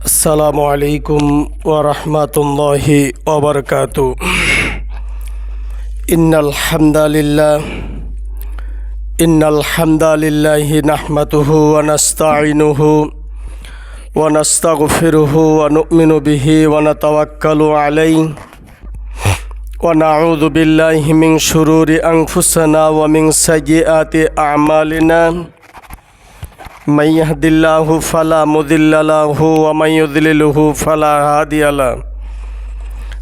আসসালামু আলাইকুম ওয়া রাহমাতুল্লাহি ওয়া বারাকাতুহু। ইন্নাল হামদালিল্লাহি নাহমাদুহু ওয়া নাস্তাঈনুহু ওয়া নাস্তাগফিরুহু ওয়া নু'মিনু বিহি ওয়া নাতাওয়াক্কালু আলাইহি ওয়া নাউযু বিল্লাহি মিন শুরুরি আনফুসিনা ওয়া মিন সাইয়্যাতি আ'মালিনা। من يهد الله فلا مضل له ومن يضلله فلا هادي له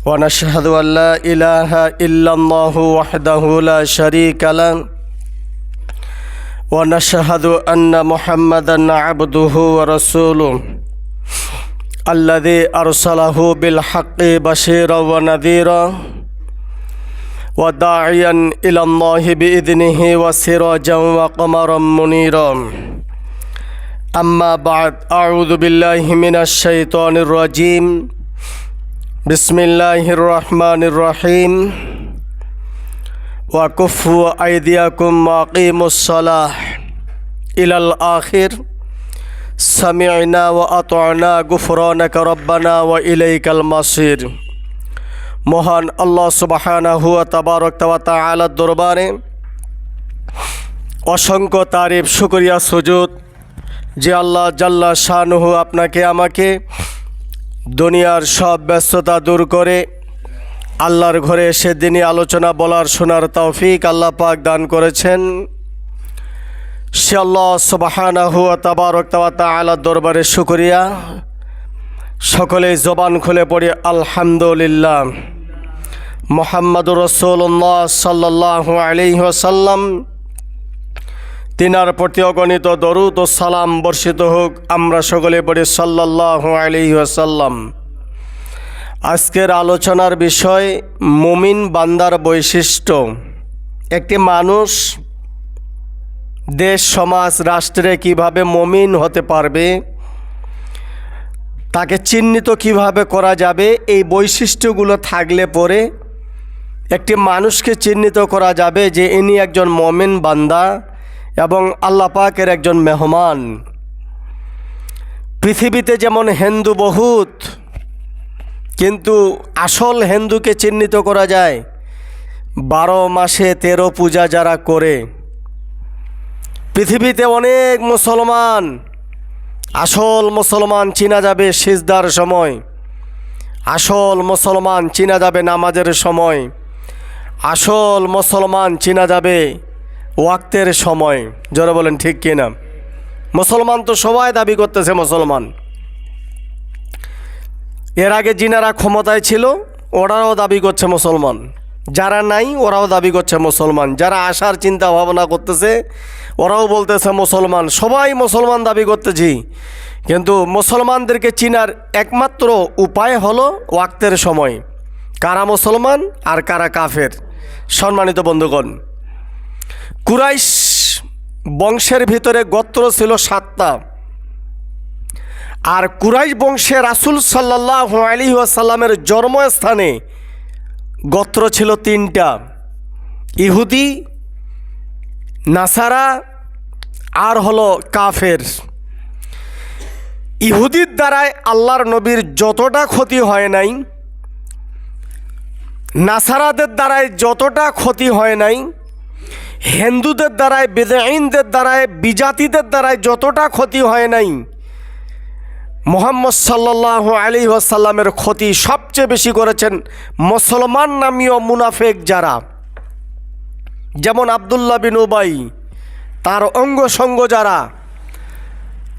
ونشهد أن لا إله إلا الله وحده لا شريك له ونشهد أن محمدا عبده ورسوله الذي أرسله بالحق بشيرا ونذيرا وداعيا إلى الله بإذنه وسراجا وقمرا منيرا. أما بعد أعوذ بالله من الشيطان الرجيم بسم الله الرحمن الرحيم وكفوا أيديكم وأقيموا الصلاة إلى الآخر سمعنا وأطعنا غفرانك ربنا وإليك المصير. মহান আল্লাহ সুবহানাহু ওয়া তাআলার দরবারে অসংখ্য তারিফ, শুকরিয়া, সুজুদ যে আল্লাহ জাল্লা শানুহু আপনাকে আমাকে দুনিয়ার সব ব্যস্ততা দূর করে আল্লাহর ঘরে এসে দিনই আলোচনা বলার শোনার তৌফিক আল্লাহ পাক দান করেছেন। সে আল্লাহ সুবহানাহু ওয়া তাআলার দরবারে শুকরিয়া। সকলেই জবান খুলে পড়ি আলহামদুলিল্লাহ। মুহাম্মাদুর রাসূলুল্লাহ সাল্লাল্লাহু আলাইহি ওয়াসাল্লাম তিনার প্রতি অগণিত দরুদ ও সালাম বর্ষিত হোক। আমরা সকলে পড়ি সাল্লাল্লাহু আলাইহি ওয়াসাল্লাম। আজকের আলোচনার বিষয় মুমিন বান্দার বৈশিষ্ট্য। একটি মানুষ দেশ, সমাজ, রাষ্ট্রে কিভাবে মুমিন হতে পারবে, তাকে চিহ্নিত কিভাবে করা যাবে, এই বৈশিষ্ট্যগুলো থাকলে পরে একটি মানুষকে চিহ্নিত করা যাবে যে ইনি একজন মুমিন বান্দা এবং আল্লাহ পাকের একজন মেহমান। পৃথিবীতে যেমন হিন্দু বহুত, কিন্তু আসল হিন্দুকে চিহ্নিত করা যায় 12 মাসে 13 পূজা যারা করে। পৃথিবীতে অনেক মুসলমান, আসল মুসলমান চিনা যাবে সিজদার সময়, আসল মুসলমান চিনা যাবে নামাজের সময়, আসল মুসলমান চিনা যাবে ওয়াক্তের সময়। যারা বলেন ঠিক কিনা? মুসলমান তো সবাই দাবি করতেছে মুসলমান। এর আগে যিনারা ক্ষমতায় ছিল ওরাও দাবি করছে মুসলমান, যারা নাই ওরাও দাবি করছে মুসলমান, যারা আসার চিন্তা ভাবনা করতেছে ওরাও বলতেছে মুসলমান। সবাই মুসলমান দাবি করতেছি, কিন্তু মুসলমানদেরকে চিনার একমাত্র উপায় হলো ওয়াক্তের সময়, কারা মুসলমান আর কারা কাফের। সম্মানিত বন্ধুগণ, কুরাইশ বংশের ভিতরে গোত্র ছিল 7টা, আর কুরাইশ বংশে রাসূল সাল্লাল্লাহু আলাইহি ওয়াসাল্লামের জন্মস্থানে গোত্র ছিল 3টা, ইহুদি, নাসারা আর হলো কাফের। ইহুদির দ্বারায় আল্লাহর নবীর যতটা ক্ষতি হয় নাই, নাসারাদের দ্বারায় যতটা ক্ষতি হয় নাই, হিন্দুদের দ্বারায়, বেদাইনদের দ্বারায়, বিজাতিদের দ্বারায় যতটা ক্ষতি হয় নাই, মুহাম্মদ সাল্লাল্লাহু আলাইহি ওয়াসাল্লামের ক্ষতি সবচেয়ে বেশি করেছেন মুসলমান নামীয় মুনাফিক যারা, যেমন আব্দুল্লাহ বিন উবাই, তার অঙ্গ সঙ্গ যারা,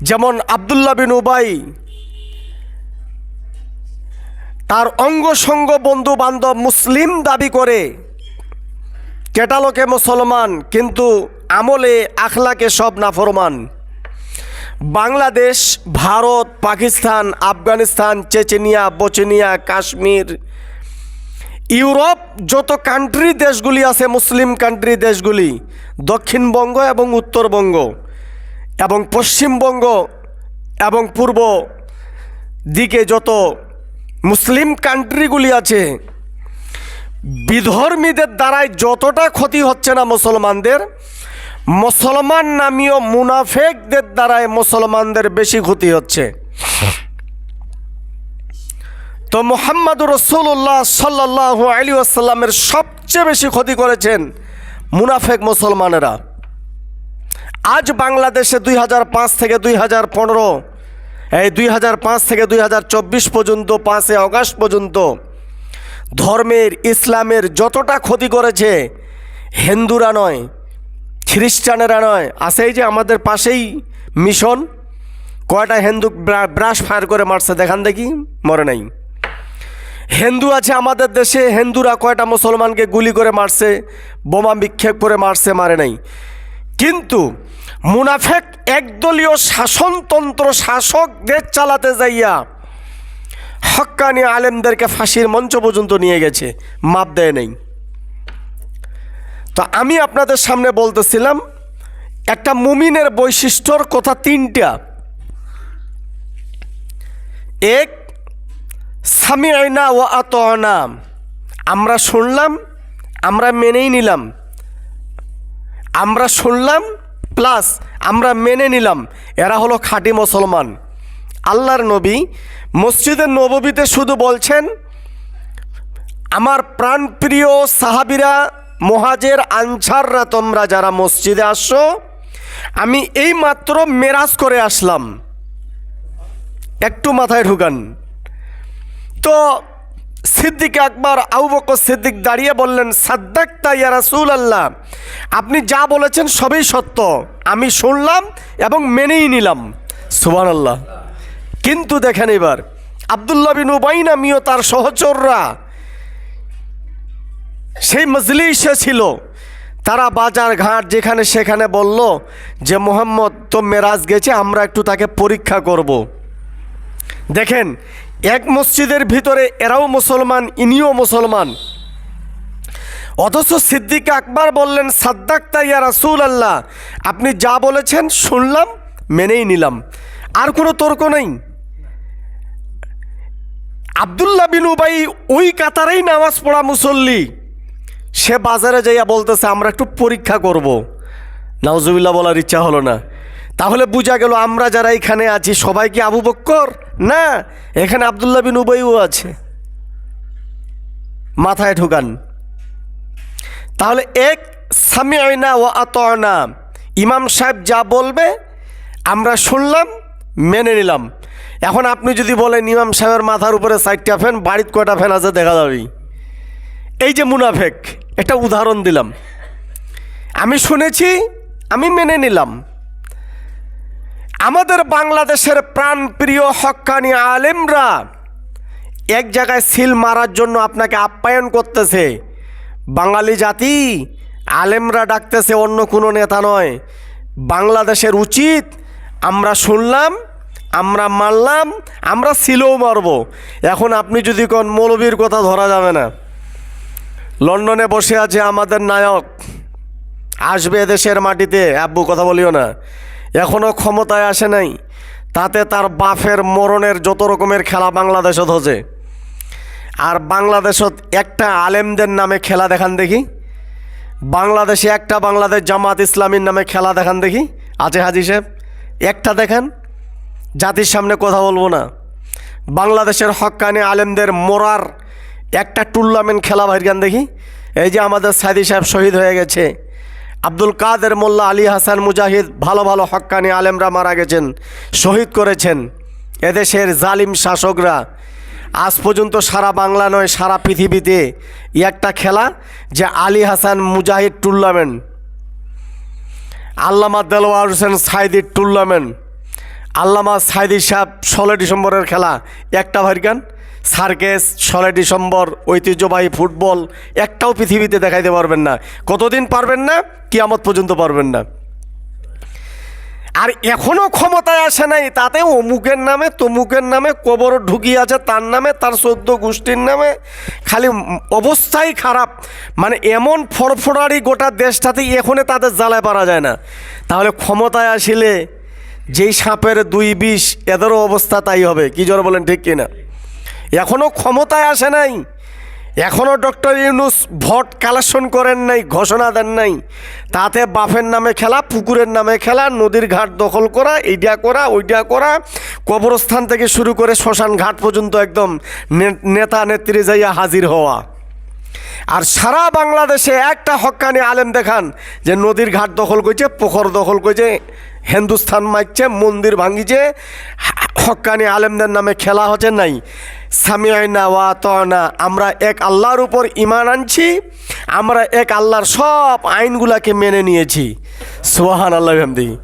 যেমন আব্দুল্লাহ বিন উবাই তার অঙ্গ সঙ্গ বন্ধু বান্ধব মুসলিম দাবি করে, কেটালোকে মুসলমান কিন্তু আমলে আখলাকে সব নাফরমান। বাংলাদেশ, ভারত, পাকিস্তান, আফগানিস্তান, চেচেনিয়া, বোচেনিয়া, কাশ্মীর, ইউরোপ যত কান্ট্রি দেশগুলি আছে, মুসলিম কান্ট্রি দেশগুলি, দক্ষিণবঙ্গ এবং উত্তরবঙ্গ এবং পশ্চিমবঙ্গ এবং পূর্ব দিকে যত মুসলিম কান্ট্রিগুলি আছে, বিধর্মীদের দ্বারাই যতটা ক্ষতি হচ্ছে না মুসলমানদের, মুসলমান নামীয় মুনাফিকদের দ্বারাই মুসলমানদের বেশি ক্ষতি হচ্ছে। তো মুহাম্মদুর রাসূলুল্লাহ সাল্লাল্লাহু আলাইহি ওয়াসাল্লামের সবচেয়ে বেশি ক্ষতি করেছেন মুনাফেক মুসলমানেরা। আজ বাংলাদেশে 2005 থেকে 2015, এই 2005 থেকে 2024 পর্যন্ত 5 আগস্ট পর্যন্ত ধর্মের, ইসলামের যতটা ক্ষতি করেছে হিন্দুরা নয়, খ্রিস্টানেরা নয়। আছে এই যে আমাদের পাশেই মিশন, কয়টা হিন্দু ব্রাশ ফায়ার করে মারছে দেখান দেখি, মরে নাই। হিন্দু আছে আমাদের দেশে, হিন্দুরা কয়টা মুসলমানকে গুলি করে মারছে, বোমা বিক্ষেপ করে মারছে, মারে নাই। কিন্তু মুনাফেক একদলীয় শাসনতন্ত্র, শাসক দেশ চালাতে যাইয়া হক্কানি আলেমদেরকে ফাঁসির মঞ্চ পর্যন্ত নিয়ে গেছে, মাপ দেয় নাই। তো আমি আপনাদের সামনে বলতেছিলাম একটা মুমিনের বৈশিষ্ট্যর কথা 3টা। এক, সামিআনা ওয়া আতানা, আমরা শুনলাম, আমরা মেনেই নিলাম। আমরা শুনলাম প্লাস আমরা মেনে নিলাম, এরা হলো খাঁটি মুসলমান। আল্লাহর নবী মসজিদে নববীতে শুধু বলছেন, আমার প্রাণপ্রিয় সাহাবীরা, মুহাজির আনসাররা, তোমরা যারা মসজিদে আসছো, আমি এই মাত্র মেরাজ করে আসলাম। একটু মাথায় ঢুকান। তো সিদ্দিক আকবর আবু বকর সিদ্দিক দাঁড়িয়ে বললেন, সাদ্দাকতা ইয়া রাসূলুল্লাহ, আপনি যা বলেছেন সবই সত্য, আমি শুনলাম এবং মেনেই নিলাম। সুবহানাল্লাহ। কিন্তু দেখেন এবার আব্দুল্লাহ বিন উবাই নামীয় তার সহচররা সেই মজলিসে ছিল, তারা বাজার ঘাট যেখানে সেখানে বলল যে মুহাম্মদ তো মেরাজ গেছে, আমরা একটু তাকে পরীক্ষা করব। দেখেন এক মসজিদের ভিতরে এরাও মুসলমান, ইনিও মুসলমান, অথচ সিদ্দিক আকবর বললেন, সাদ্দাকতা ইয়া রাসূলুল্লাহ, আপনি যা বলেছেন শুনলাম, মেনেই নিলাম, আর কোনো তর্ক নেই। আব্দুল্লাহ বিন উবাই ওই কাতারেই নামাজ পড়া মুসল্লি, সে বাজারে যাইয়া বলতেছে আমরা একটু পরীক্ষা করব। নাউজুবিল্লাহ বলার ইচ্ছা হলো না। তাহলে বোঝা গেল আমরা যারা এখানে আছি সবাই কি আবু বক্কর? না, এখানে আব্দুল্লাহ বিন উবাইও আছে। মাথায় ঢুকান। তাহলে এক, সামিআনা ওয়া আতানা, ইমাম সাহেব যা বলবে আমরা শুনলাম, মেনে নিলাম। এখন আপনি যদি বলেন ইমাম সাহেবের মাথার উপরে 4টা ফ্যান, বাড়িতে কয়টা ফ্যান আছে দেখা যাবে। এই যে মুনাফেক, একটা উদাহরণ দিলাম। আমি শুনেছি, আমি মেনে নিলাম। আমাদের বাংলাদেশের প্রাণপ্রিয় হক্কানি আলেমরা এক জায়গায় সিল মারার জন্য আপনাকে আপ্যায়ন করতেছে। বাঙালি জাতি, আলেমরা ডাকতেছে, অন্য কোনো নেতা নয়। বাংলাদেশের উচিত, আমরা শুনলাম, আমরা মানলাম, আমরা সিলও মারব। এখন আপনি যদি কোন মৌলবীর কথা ধরা যাবে না। লন্ডনে বসে আছে আমাদের নায়ক, আসবে এদেশের মাটিতে, আব্বু কথা বলিও না, এখনও ক্ষমতায় আসে নাই, তাতে তার বাপের মরণের যত রকমের খেলা বাংলাদেশত হচ্ছে। আর বাংলাদেশত একটা আলেমদের নামে খেলা দেখান দেখি, বাংলাদেশে একটা বাংলাদেশ জামাত ইসলামীর নামে খেলা দেখান দেখি, আছে হাজি সাহেব? একটা দেখান। জাতির সামনে কথা বলবো না। বাংলাদেশের হক্কানি আলেমদের মোরার একটা টুর্নামেন্ট খেলা ভাইগান দেখি। এই যে আমাদের সাইদি সাহেব শহীদ হয়ে গেছে, আব্দুল কাদের মোল্লা, আলী হাসান মুজাহিদ, ভালো ভালো হক্কানি আলেমরা মারা গেছেন, শহীদ করেছেন এদেশের জালিম শাসকরা। আজ পর্যন্ত সারা বাংলা নয়, সারা পৃথিবীতে একটা খেলা যে আলী হাসান মুজাহিদ টুর্নামেন্ট, আল্লামা দেলোয়ার হোসেন সাইদির টুর্নামেন্ট, আল্লামা সাইদি সাহেব 16 ডিসেম্বরের খেলা একটা ভাইগান, সার্কেস 16 ডিসেম্বর, ঐতিহ্যবাহী ফুটবল, একটাও পৃথিবীতে দেখাইতে পারবেন না। কতদিন পারবেন না? কিয়ামত পর্যন্ত পারবেন না। আর এখনও ক্ষমতায় আসে নাই, তাতে অমুকের নামে তমুকের নামে কবর ঢুকিয়ে আছে, তার নামে, তার 14 গোষ্ঠীর নামে, খালি অবস্থাই খারাপ। মানে এমন ফড়ফড়ারি গোটা দেশটাতেই এখনে তাদের জ্বালায় পারা যায় না। তাহলে ক্ষমতায় আসিলে যেই সাপের 2 বিষ, এদেরও অবস্থা তাই হবে। কি জোর বলেন, ঠিক কিনা? এখনও ক্ষমতায় আসে নাই, এখনও ডক্টর ইউনূস ভোট কালেকশন করেন নাই, ঘোষণা দেন নাই। তাতে বাফের নামে খেলা, পুকুরের নামে খেলা, নদীর ঘাট দখল করা, এইটা করা ওইটা করা, কবরস্থান থেকে শুরু করে শ্মশান ঘাট পর্যন্ত একদম নেতা নেত্রী যাইয়া হাজির হওয়া। আর সারা বাংলাদেশে একটা হক্কানি আলেম দেখান যে নদীর ঘাট দখল করছে, পুকুর দখল করছে, হিন্দুস্থান মারছে, মন্দির ভাঙিছে, হক্কানি আলেমদের নামে খেলা হচ্ছে নাই। সামিআনা ওয়া আতানা, আমরা এক আল্লাহর উপর ঈমান আনছি, আমরা এক আল্লাহর সব আইনগুলাকে মেনে নিয়েছি। সুবহানাল্লাহ বিহামদিহি।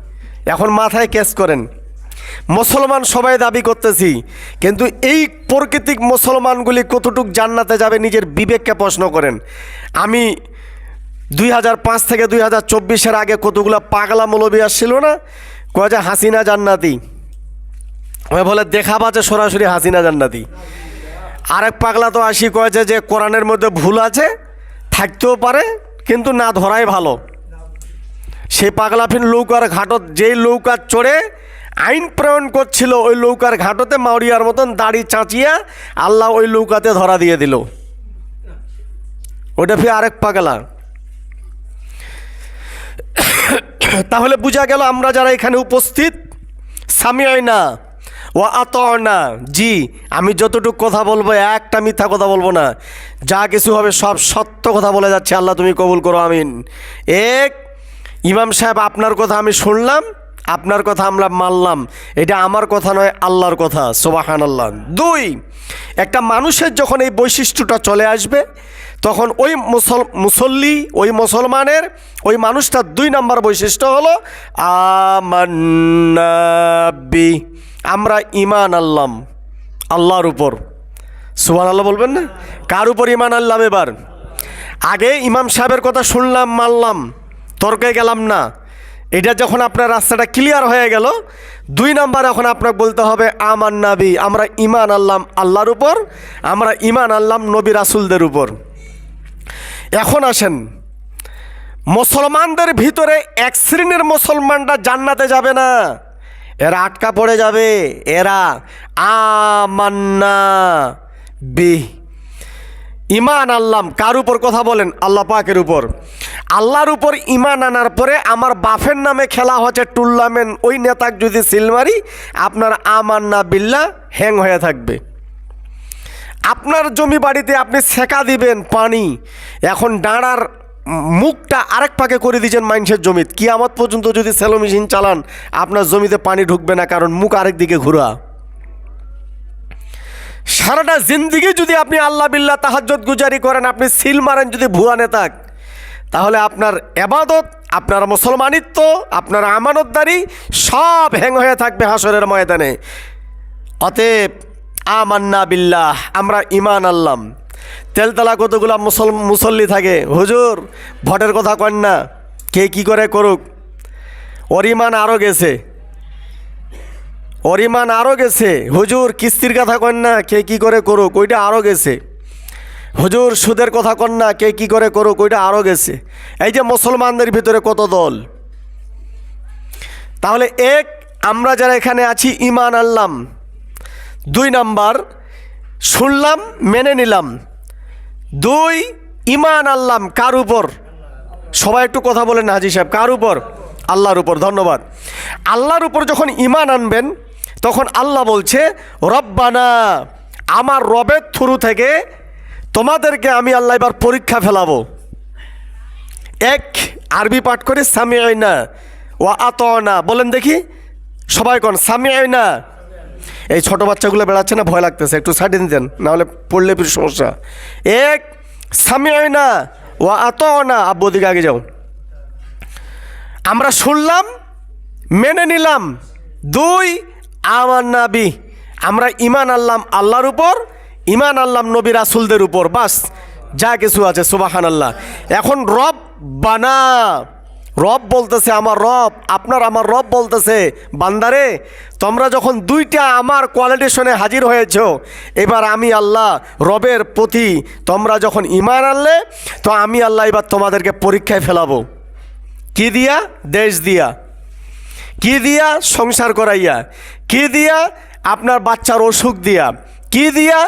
এখন মাথায় কেস করেন, মুসলমান সবাই দাবি করতেছি, কিন্তু এই প্রকৃতিক মুসলমানগুলি কতটুক জান্নাতে যাবে নিজের বিবেককে প্রশ্ন করেন। আমি 2005 থেকে 2024 আগে কতগুলো পাগলা মৌলবি আসছিল না, কয় যে হাসিনা জান্নাতি, ওই বলে দেখাবা যে সরাসরি হাসিনা জান্নাতি। আরেক পাগলা তো আসি কয়েছে যে কোরআনের মধ্যে ভুল আছে, থাকতেও পারে কিন্তু না ধরাই ভালো। সেই পাগলাফিন নৌকার ঘাটত যেই নৌকা চড়ে আইন প্রণয়ন করছিল, ওই নৌকার ঘাটতে মাউরিয়ার মতন দাড়ি চাঁচিয়া আল্লাহ ওই নৌকাতে ধরা দিয়ে দিল। ওটা ফির আরেক পাগলা। তাহলে বোঝা গেল আমরা যারা এখানে উপস্থিত, সামিআনা ওয়া আতানা, জি আমি যতটুকু কথা বলবো একটা মিথ্যা কথা বলবো না, যা কিছু হবে সব সত্য কথা বলে যাচ্ছে। আল্লাহ তুমি কবুল করো, আমিন। এক, ইমাম সাহেব আপনার কথা আমি শুনলাম, আপনার কথা আমরা মানলাম, এটা আমার কথা নয়, আল্লাহর কথা, সুবহানাল্লাহ। দুই, একটা মানুষের যখন এই বৈশিষ্ট্যটা চলে আসবে, তখন ওই মুসল্লি, ওই মুসলমানের, ওই মানুষটার 2 নম্বর বৈশিষ্ট্য হলো আমান্না বি, আমরা ঈমান আনলাম আল্লাহর উপর। সুবহানাল্লাহ বলবেন না? কার উপর ঈমান আনলাম? এবার আগে ইমাম সাহেবের কথা শুনলাম, মানলাম, তর্কে গেলাম না। এটা যখন আপনার রাস্তাটা ক্লিয়ার হয়ে গেল, 2 নম্বর এখন আপনাকে বলতে হবে আমান্না বি, আমরা ঈমান আনলাম আল্লাহর উপর, আমরা ঈমান আনলাম নবী রাসূলদের উপর। এখন আসেন, মুসলমানদের ভিতরে এক শ্রেণীর মুসলমানরা জান্নাতে যাবে না, এরা আটকা পড়ে যাবে। এরা আমান্না বি, ঈমান আনলাম, কার উপর কথা বলেন? আল্লাহ পাকের উপর। আল্লাহর উপর ঈমান আনার পরে আমার বাফের নামে খেলা হচ্ছে টুর্নামেন্ট, ওই নেতাকে যদি সিলমারি, আপনার আমান্না বিল্লাহ হ্যাং হয়ে থাকবে। আপনার জমি বাড়িতে আপনি সেকা দিবেন পানি, এখন ডাঁড়ার মুখটা আরেক পাকে করে দিয়েছেন মানুষের জমিত, কিয়ামত পর্যন্ত যদি সেলো মেশিন চালান আপনার জমিতে পানি ঢুকবে না, কারণ মুখ আরেক দিকে ঘোরা। সারাটা জিন্দিগি যদি আপনি আল্লাহ বিল্লাহ তাহাজ্জুদ গুজারি করেন, আপনি সিল মারেন যদি ভুয়া নেতাক, তাহলে আপনার ইবাদত, আপনার মুসলমানিত্ব, আপনার আমানতদারি সব হ্যাং হয়ে থাকবে হাসরের ময়দানে। অতএব আমান্না বিল্লাহ, আমরা ঈমান আনলাম। তেলতলা কতগুলা মুসল্লি থাকে, হুজুর ভোটের কথা কন না, কে কি করে করুক, ওর ঈমান আরও গেছে, ওর ঈমান আরও গেছে। হুজুর কিস্তির কথা কন না, কে কি করে করুক, ওইটা আরও গেছে। হুজুর সুদের কথা কন না, কে কি করে করুক, ওইটা আরও গেছে। এই যে মুসলমানদের ভিতরে কত দল। তাহলে এক, আমরা যারা এখানে আছি ঈমান আনলাম। 2 নম্বর, শুনলাম মেনে নিলাম। 2, ঈমান আনলাম কার উপর? সবাই একটু কথা বলেন না হাজী সাহেব, কার উপর? আল্লাহর উপর। ধন্যবাদ। আল্লাহর উপর যখন ঈমান আনবেন, তখন আল্লাহ বলছে রব্বানা, আমার রবের থ্রু থেকে তোমাদেরকে আমি আল্লাহ এবার পরীক্ষা ফেলাবো। এক, আরবি পাঠ করে সামিআনা ওয়া আতানা, বলেন দেখি সবাই কোন সামিআনা। এই ছোট বাচ্চাগুলো বেড়াচ্ছে না, ভয় লাগতেছে, একটু সাইডে দেন, নাহলে পড়লে ফির সমস্যা। এক, সামিআনা ওয়া আতানা, আব্বু দিকে আগে যাও, আমরা শুনলাম মেনে নিলাম। 2, আমান্না বি, আমরা ঈমান আনলাম আল্লাহর উপর, ঈমান আনলাম নবী রাসূলদের উপর, বাস যা কিছু আছে। সুবহানাল্লাহ। এখন রব্বানা, রব বলতেছে, আমার রব, আপনার আমার রব বলতেছে বান্দারে, তোমরা যখন 2টা আমার কোয়ালিটেশনে হাজির হয়েছ, এবার আমি আল্লাহ রবের প্রতি তোমরা যখন ঈমান আনলে, তো আমি আল্লাহ এবার তোমাদেরকে পরীক্ষায় ফেলাবো। কি দিয়া? দেশ দিয়া। কি দিয়া? সংসার করাইয়া। কি দিয়া? আপনার বাচ্চার অসুখ দিয়া। কি দিয়া?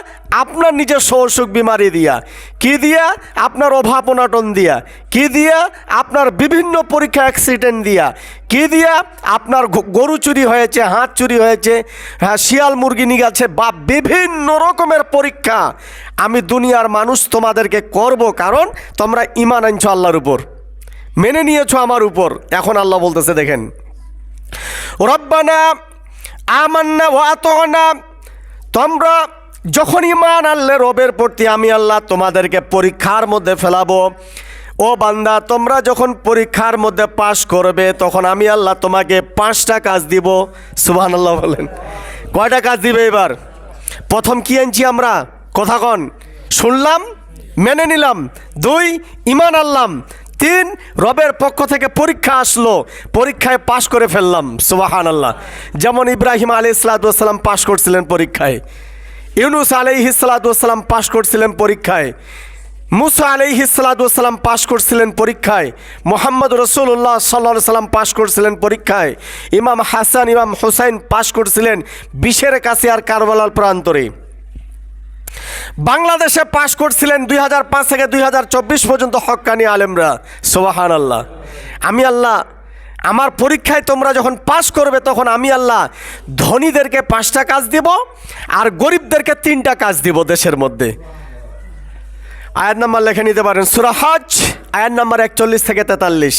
আপনার নিজের অসুখ বিমারি দিয়া। কি দিয়া? আপনার অভাব অনটন দিয়া। কি দিয়া? আপনার বিভিন্ন পরীক্ষা অ্যাক্সিডেন্ট দিয়া। কি দিয়া? আপনার গরু চুরি হয়েছে, হাঁস চুরি হয়েছে, হ্যাঁ শিয়াল মুরগি নিয়ে গেছে, বা বিভিন্ন রকমের পরীক্ষা আমি দুনিয়ার মানুষ তোমাদেরকে করব, কারণ তোমরা ঈমান আনছো আল্লাহর উপর, মেনে নিয়েছো আমার উপর। এখন আল্লাহ বলতেছে দেখেন, রব্বানা আমান্না ওয়া আতানা, তোমরা যখন ঈমান আনলে রবের প্রতি, আমি আল্লাহ তোমাদেরকে পরীক্ষার মধ্যে ফেলাবো। ও বান্দা, তোমরা যখন পরীক্ষার মধ্যে পাশ করবে, তখন আমি আল্লাহ তোমাকে 5টা কাজ দিব। সুবহানাল্লাহ বলেন। কয়টা কাজ দিবে এবার? প্রথম কি আনছি আমরা? কথা কন। শুনলাম, মেনে নিলাম। 2, ঈমান আনলাম। 3, রবের পক্ষ থেকে পরীক্ষা আসলো, পরীক্ষায় পাশ করে ফেললাম। সুবহানাল্লাহ। যেমন ইব্রাহিম আলাইহিস সালাম পাশ করছিলেন পরীক্ষায়, ইউনুস আলাইহিস সালাম পাশ করছিলেন পরীক্ষায়, মুসা আলাইহিস সালাম পাশ করছিলেন পরীক্ষায়, মুহাম্মদ রাসূলুল্লাহ সাল্লাল্লাহু আলাইহি সাল্লাম পাশ করছিলেন পরীক্ষায়, ইমাম হাসান ইমাম হুসাইন পাশ করছিলেন বিশের কাছে আর কারবালার প্রান্তরে। বাংলাদেশে পাশ করছিলেন 2005 থেকে 2024 পর্যন্ত হক্কানি আলেমরা। সুবহানাল্লাহ। আমি আল্লাহ আমার পরীক্ষায় তোমরা যখন পাশ করবে, তখন আমি আল্লাহ ধনীদেরকে 5টা কাজ দিব আর গরিবদেরকে 3টা কাজ দিব দেশের মধ্যে। আয়াত নাম্বার লিখে নিতে পারেন, সূরা হজ আয়াত নাম্বার 41 থেকে 43।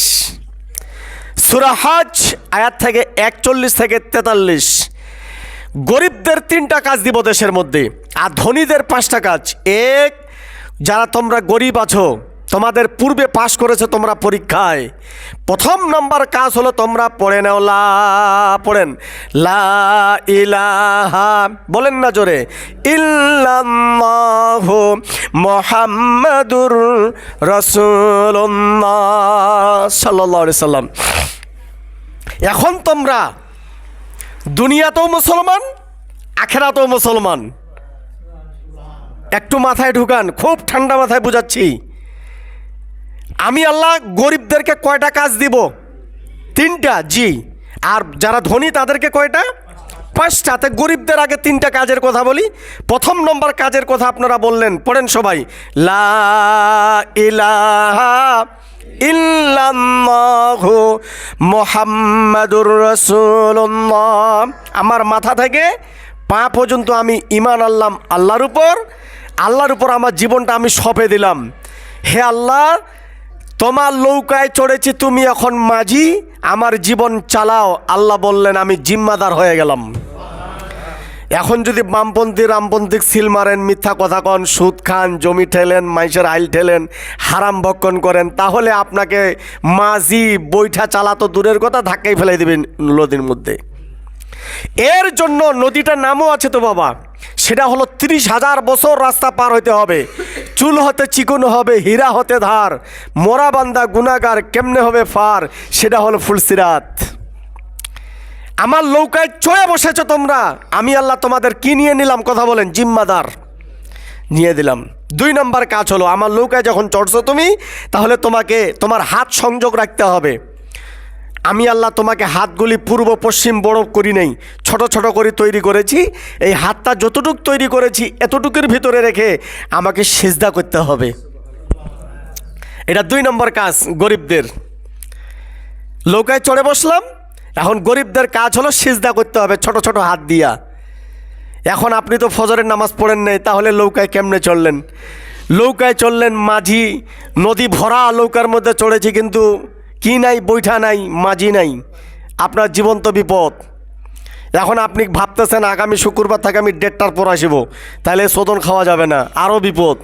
সূরা হজ আয়াত থেকে 41 থেকে 43। গরিবদের 3টা কাজ দিব দেশের মধ্যে, আর ধনীদের 5টা কাজ। 1, যারা তোমরা গরিব আছো, তোমাদের পূর্বে পাশ করেছো তোমরা পরীক্ষায়, প্রথম নম্বর কাজ হলো তোমরা পড়ে নাও পড়েন লা ইলাহা, বলেন না জোরে, ইল্লাল্লাহু মুহাম্মাদুর রাসূলুল্লাহ সাল্লাল্লাহু আলাইহি সাল্লাম। এখন তোমরা দুনিয়াতেও মুসলমান, আখিরাতেও মুসলমান। একটু মাথায় ঢুকান, খুব ঠান্ডা মাথায় বুঝাচ্ছি। আমি আল্লাহ গরিবদেরকে কয়টা কাজ দিব? 3টা। জি। আর যারা ধনী তাদেরকে কয়টা? 5টাতে। গরিবদের আগে 3টা কাজের কথা বলি। প্রথম নম্বর কাজের কথা আপনারা বললেন, পড়েন সবাই, লা ইলাহা ইল্লাল্লাহু মুহাম্মাদুর রাসূলুল্লাহ। আমার মাথা থেকে পা পর্যন্ত আমি ঈমান আনলাম আল্লাহর উপর। আল্লাহর উপর আমার জীবনটা আমি সঁপে দিলাম। হে আল্লাহ, তোমার নৌকায় চড়েছি, তুমি এখন মাঝি, আমার জীবন চালাও। আল্লাহ বললেন আমি জিম্মাদার হয়ে গেলাম। এখন যদি বামপন্থী রামপন্থী সিল মারেন, মিথ্যা কথা কন, সুদ খান, জমি ঠেলেন, মাইসের আইল ঠেলেন, হারাম ভক্ষণ করেন, তাহলে আপনাকে মাঝি বৈঠা চালাতো দূরের কথা, ধাক্কাই ফেলে দেবেন নদীর মধ্যে। এর জন্য নদীটার নামও আছে তো বাবা, সেটা হলো 30,000 বছর রাস্তা পার হইতে হবে। চুল হতে চিকন হবে, হীরা হতে ধার, মোরা বান্দা গুনাহগার কেমনে হবে ফার, সেটা হলো ফুলসিরাত। আমার নৌকায় চড়ে বসেছো তোমরা, আমি আল্লাহ তোমাদের কি নিয়ে নিলাম? কথা বলেন, জিম্মাদার নিয়ে দিলাম। 2 নম্বর কাজ হলো, আমার নৌকায় যখন চড়ছো তুমি, তাহলে তোমাকে তোমার হাত সংযোগ রাখতে হবে। আমি আল্লাহ তোমাকে হাতগুলি পূর্ব পশ্চিম বড় করি নেই, ছোট ছোট করে তৈরি করেছি। এই হাতটা যতটুকু তৈরি করেছি এতটুকুর ভিতরে রেখে আমাকে সিজদা করতে হবে। এটা 2 নম্বর কাজ গরিবদের। নৌকায় চড়ে বসলাম, এখন গরিবদের কাজ হলো সিজদা করতে হবে ছোট ছোট হাত দিয়া। এখন আপনি তো ফজরের নামাজ পড়েন নাই, তাহলে নৌকায় কেমনে চললেন? নৌকায় চললেন মাঝি, নদী ভরা নৌকার মধ্যে চড়েছি, কিন্তু কি নাই? বৈঠা নাই, মাঝি নাই, আপনার জীবন্ত বিপদ। এখন আপনি ভাবতেছেন আগামী শুক্রবার থেকে আমি 1:30টার পর আসব, তাহলে শোধন খাওয়া যাবে না, আরও বিপদ,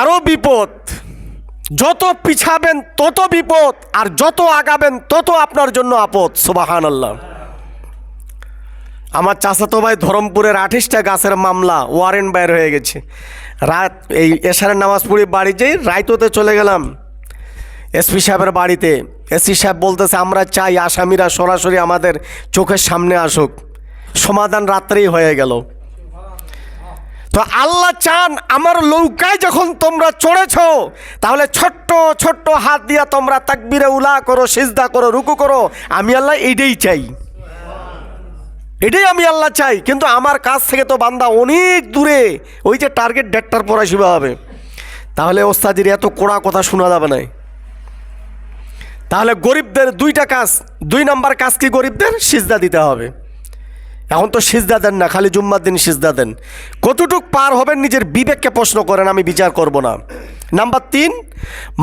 আরও বিপদ। যত পিছাবেন তত বিপদ, আর যত আগাবেন তত আপনার জন্য আপদ। সুবহানাল্লাহ। আমার চাচাতো ভাই ধরমপুরের 28টা গাছের মামলা ওয়ারেন্ট বাইর হয়ে গেছে। রাত এই এশারের নামাজ পড়ে বাড়ি যাই, রাইতোতে চলে গেলাম এসপি সাহেবের বাড়িতে। এসপি সাহেব বলতেছে আমরা চাই আসামিরা সরাসরি আমাদের চোখের সামনে আসুক। সমাধান রাত্রেই হয়ে গেল। তো আল্লাহ চান আমার নৌকায় যখন তোমরা চড়েছ, তাহলে ছোট্ট ছোট্ট হাত দিয়া তোমরা তাকবীরে উলা করো, সিজদা করো, রুকু করো। আমি আল্লাহ এইটাই চাই। 3 নম্বর কাজ, গরিবদের 3টা কাজ। 1 এটাই আমি আল্লাহ চাই, কিন্তু আমার কাছ থেকে তো বান্দা অনেক দূরে, ওই যে টার্গেট 1:30টার পর আসিবা হবে। তাহলে ওস্তাদির এত কড়া কথা শোনা যাবে না। তাহলে গরিবদের 2টা কাজ, 2 নম্বর কাজ কি? গরিবদের সিজদা দিতে হবে। এখন তো সিজদা দেন না, খালি জুম্মার দিন সিজদা দেন। কতটুক পার হবেন নিজের বিবেককে প্রশ্ন করেন, আমি বিচার করব না। নাম্বার 3,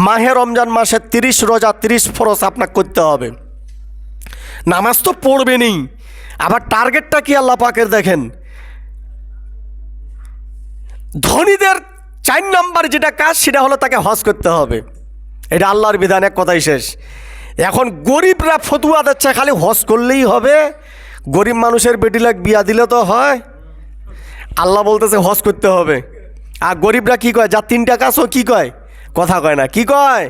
মাহে রমজান মাসে 30 রোজা 30 ফরজ আপনাকে করতে হবে। নামাজ তো পড়বেনই, আবার টার্গেটটা কি আল্লাহ পাকের দেখেন। ধনীদের 4 নম্বর যেটা কাজ সেটা হলো তাকে হজ করতে হবে। এটা আল্লাহর বিধান, এক কথাই শেষ। এখন গরিবরা ফতুয়া দিচ্ছে খালি হজ করলেই হবে, গরিব মানুষের বেটি লাগ বিয়া দিলে তো হয়। আল্লাহ বলতেছে হজ করতে হবে। আর গরিবরা কি কয়? যা 3টা কাজ ও কি কয়? কথা কয় না, কি কয়?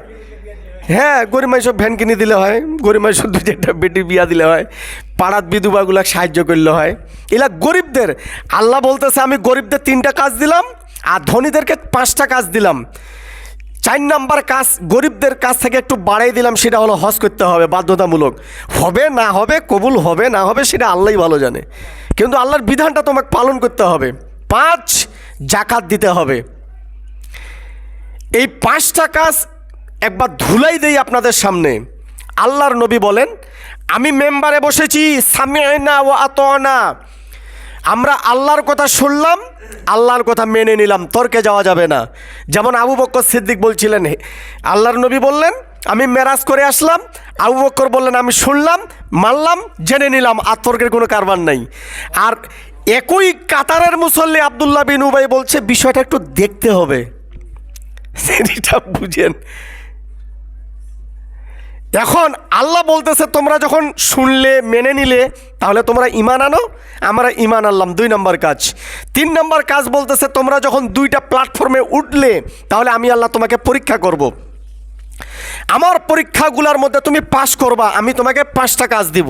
হ্যাঁ, গরিব মানুষের ভ্যান কিনে দিলে হয়, গরিব মানুষের 2-4টা বেটি বিয়া দিলে হয়, পাড়াত বিধবাগুলা সাহায্য করলে হয়। এগুলা গরিবদের। আল্লাহ বলতেছে আমি গরিবদের 3টা কাজ দিলাম আর ধনীদেরকে 5টা কাজ দিলাম। 4 নম্বর কাজ গরিবদের কাছ থেকে একটু বাড়াই দিলাম, সেটা হলো হজ করতে হবে বাধ্যতামূলক। হবে না হবে, কবুল হবে না হবে, সেটা আল্লাহই ভালো জানে, কিন্তু আল্লাহর বিধানটা তোমাকে পালন করতে হবে। 5, জাকাত দিতে হবে। এই 5টা কাজ একবার ধুলাই দেই আপনাদের সামনে। আল্লাহর নবী বলেন, আমি মেম্বারে বসেছি, সামি'না ওয়া আতা'না, আমরা আল্লাহর কথা শুনলাম, আল্লাহর কথা মেনে নিলাম, তর্কে যাওয়া যাবে না। যেমন আবু বকর সিদ্দিক বলছিলেন, আল্লাহর নবী বললেন আমি মেরাজ করে আসলাম, আবু বকর বললেন আমি শুনলাম, মানলাম, জেনে নিলাম, আর তর্কের কোনো কারবার নাই। আর একই কাতারের মুসল্লি আব্দুল্লাহ বিন উবাই বলছে বিষয়টা একটু দেখতে হবে, সেটা বুঝেন। এখন আল্লাহ বলতেছে তোমরা যখন শুনলে মেনে নিলে তাহলে তোমরা ঈমান আনো, আমরা ঈমান আনলাম, 2 নম্বর কাজ। 3 নম্বর কাজ বলতেছে তোমরা যখন 2টা প্ল্যাটফর্মে উঠলে তাহলে আমি আল্লাহ তোমাকে পরীক্ষা করব। আমার পরীক্ষাগুলোর মধ্যে তুমি পাস করবা, আমি তোমাকে 5টা কাজ দিব।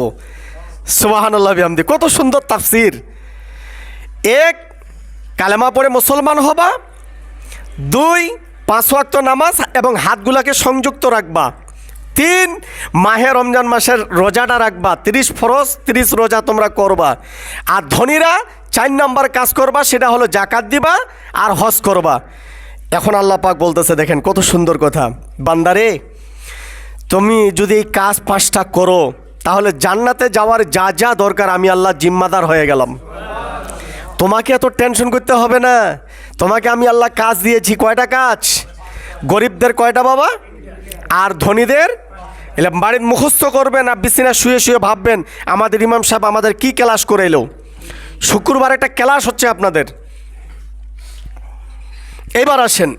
সুবহানাল্লাহ বিহামদি, কত সুন্দর তাফসীর। 1, কালেমা পড়ে মুসলমান হবা। 2, 5 ওয়াক্ত নামাজ এবং হাতগুলাকে সংযুক্ত রাখবা। 3, মাহে রমজান মাসের রোজাটা রাখবা, 30 ফরজ 30 রোজা তোমরা করবা। আর ধনীরা 4 নম্বর কাজ করবা, সেটা হলো জাকাত দিবা আর হজ করবা। এখন আল্লাহ পাক বলতেছে, দেখেন কত সুন্দর কথা, বান্দারে তুমি যদি এই কাজ 5টা করো তাহলে জান্নাতে যাওয়ার যা যা দরকার আমি আল্লাহ জিম্মাদার হয়ে গেলাম। তোমাকে এত টেনশন করতে হবে না, তোমাকে আমি আল্লাহ কাজ দিয়েছি। কয়টা কাজ? গরিবদের কয়টা বাবা? আর ধনীদের এলে বাড়ির মুখস্থ করবেন, আর বিছানা শুয়ে শুয়ে ভাববেন আমাদের ইমাম সাহেব আমাদের কি ক্লাস করে এলো। শুক্রবার একটা ক্লাস হচ্ছে আপনাদের। এবার আসেন,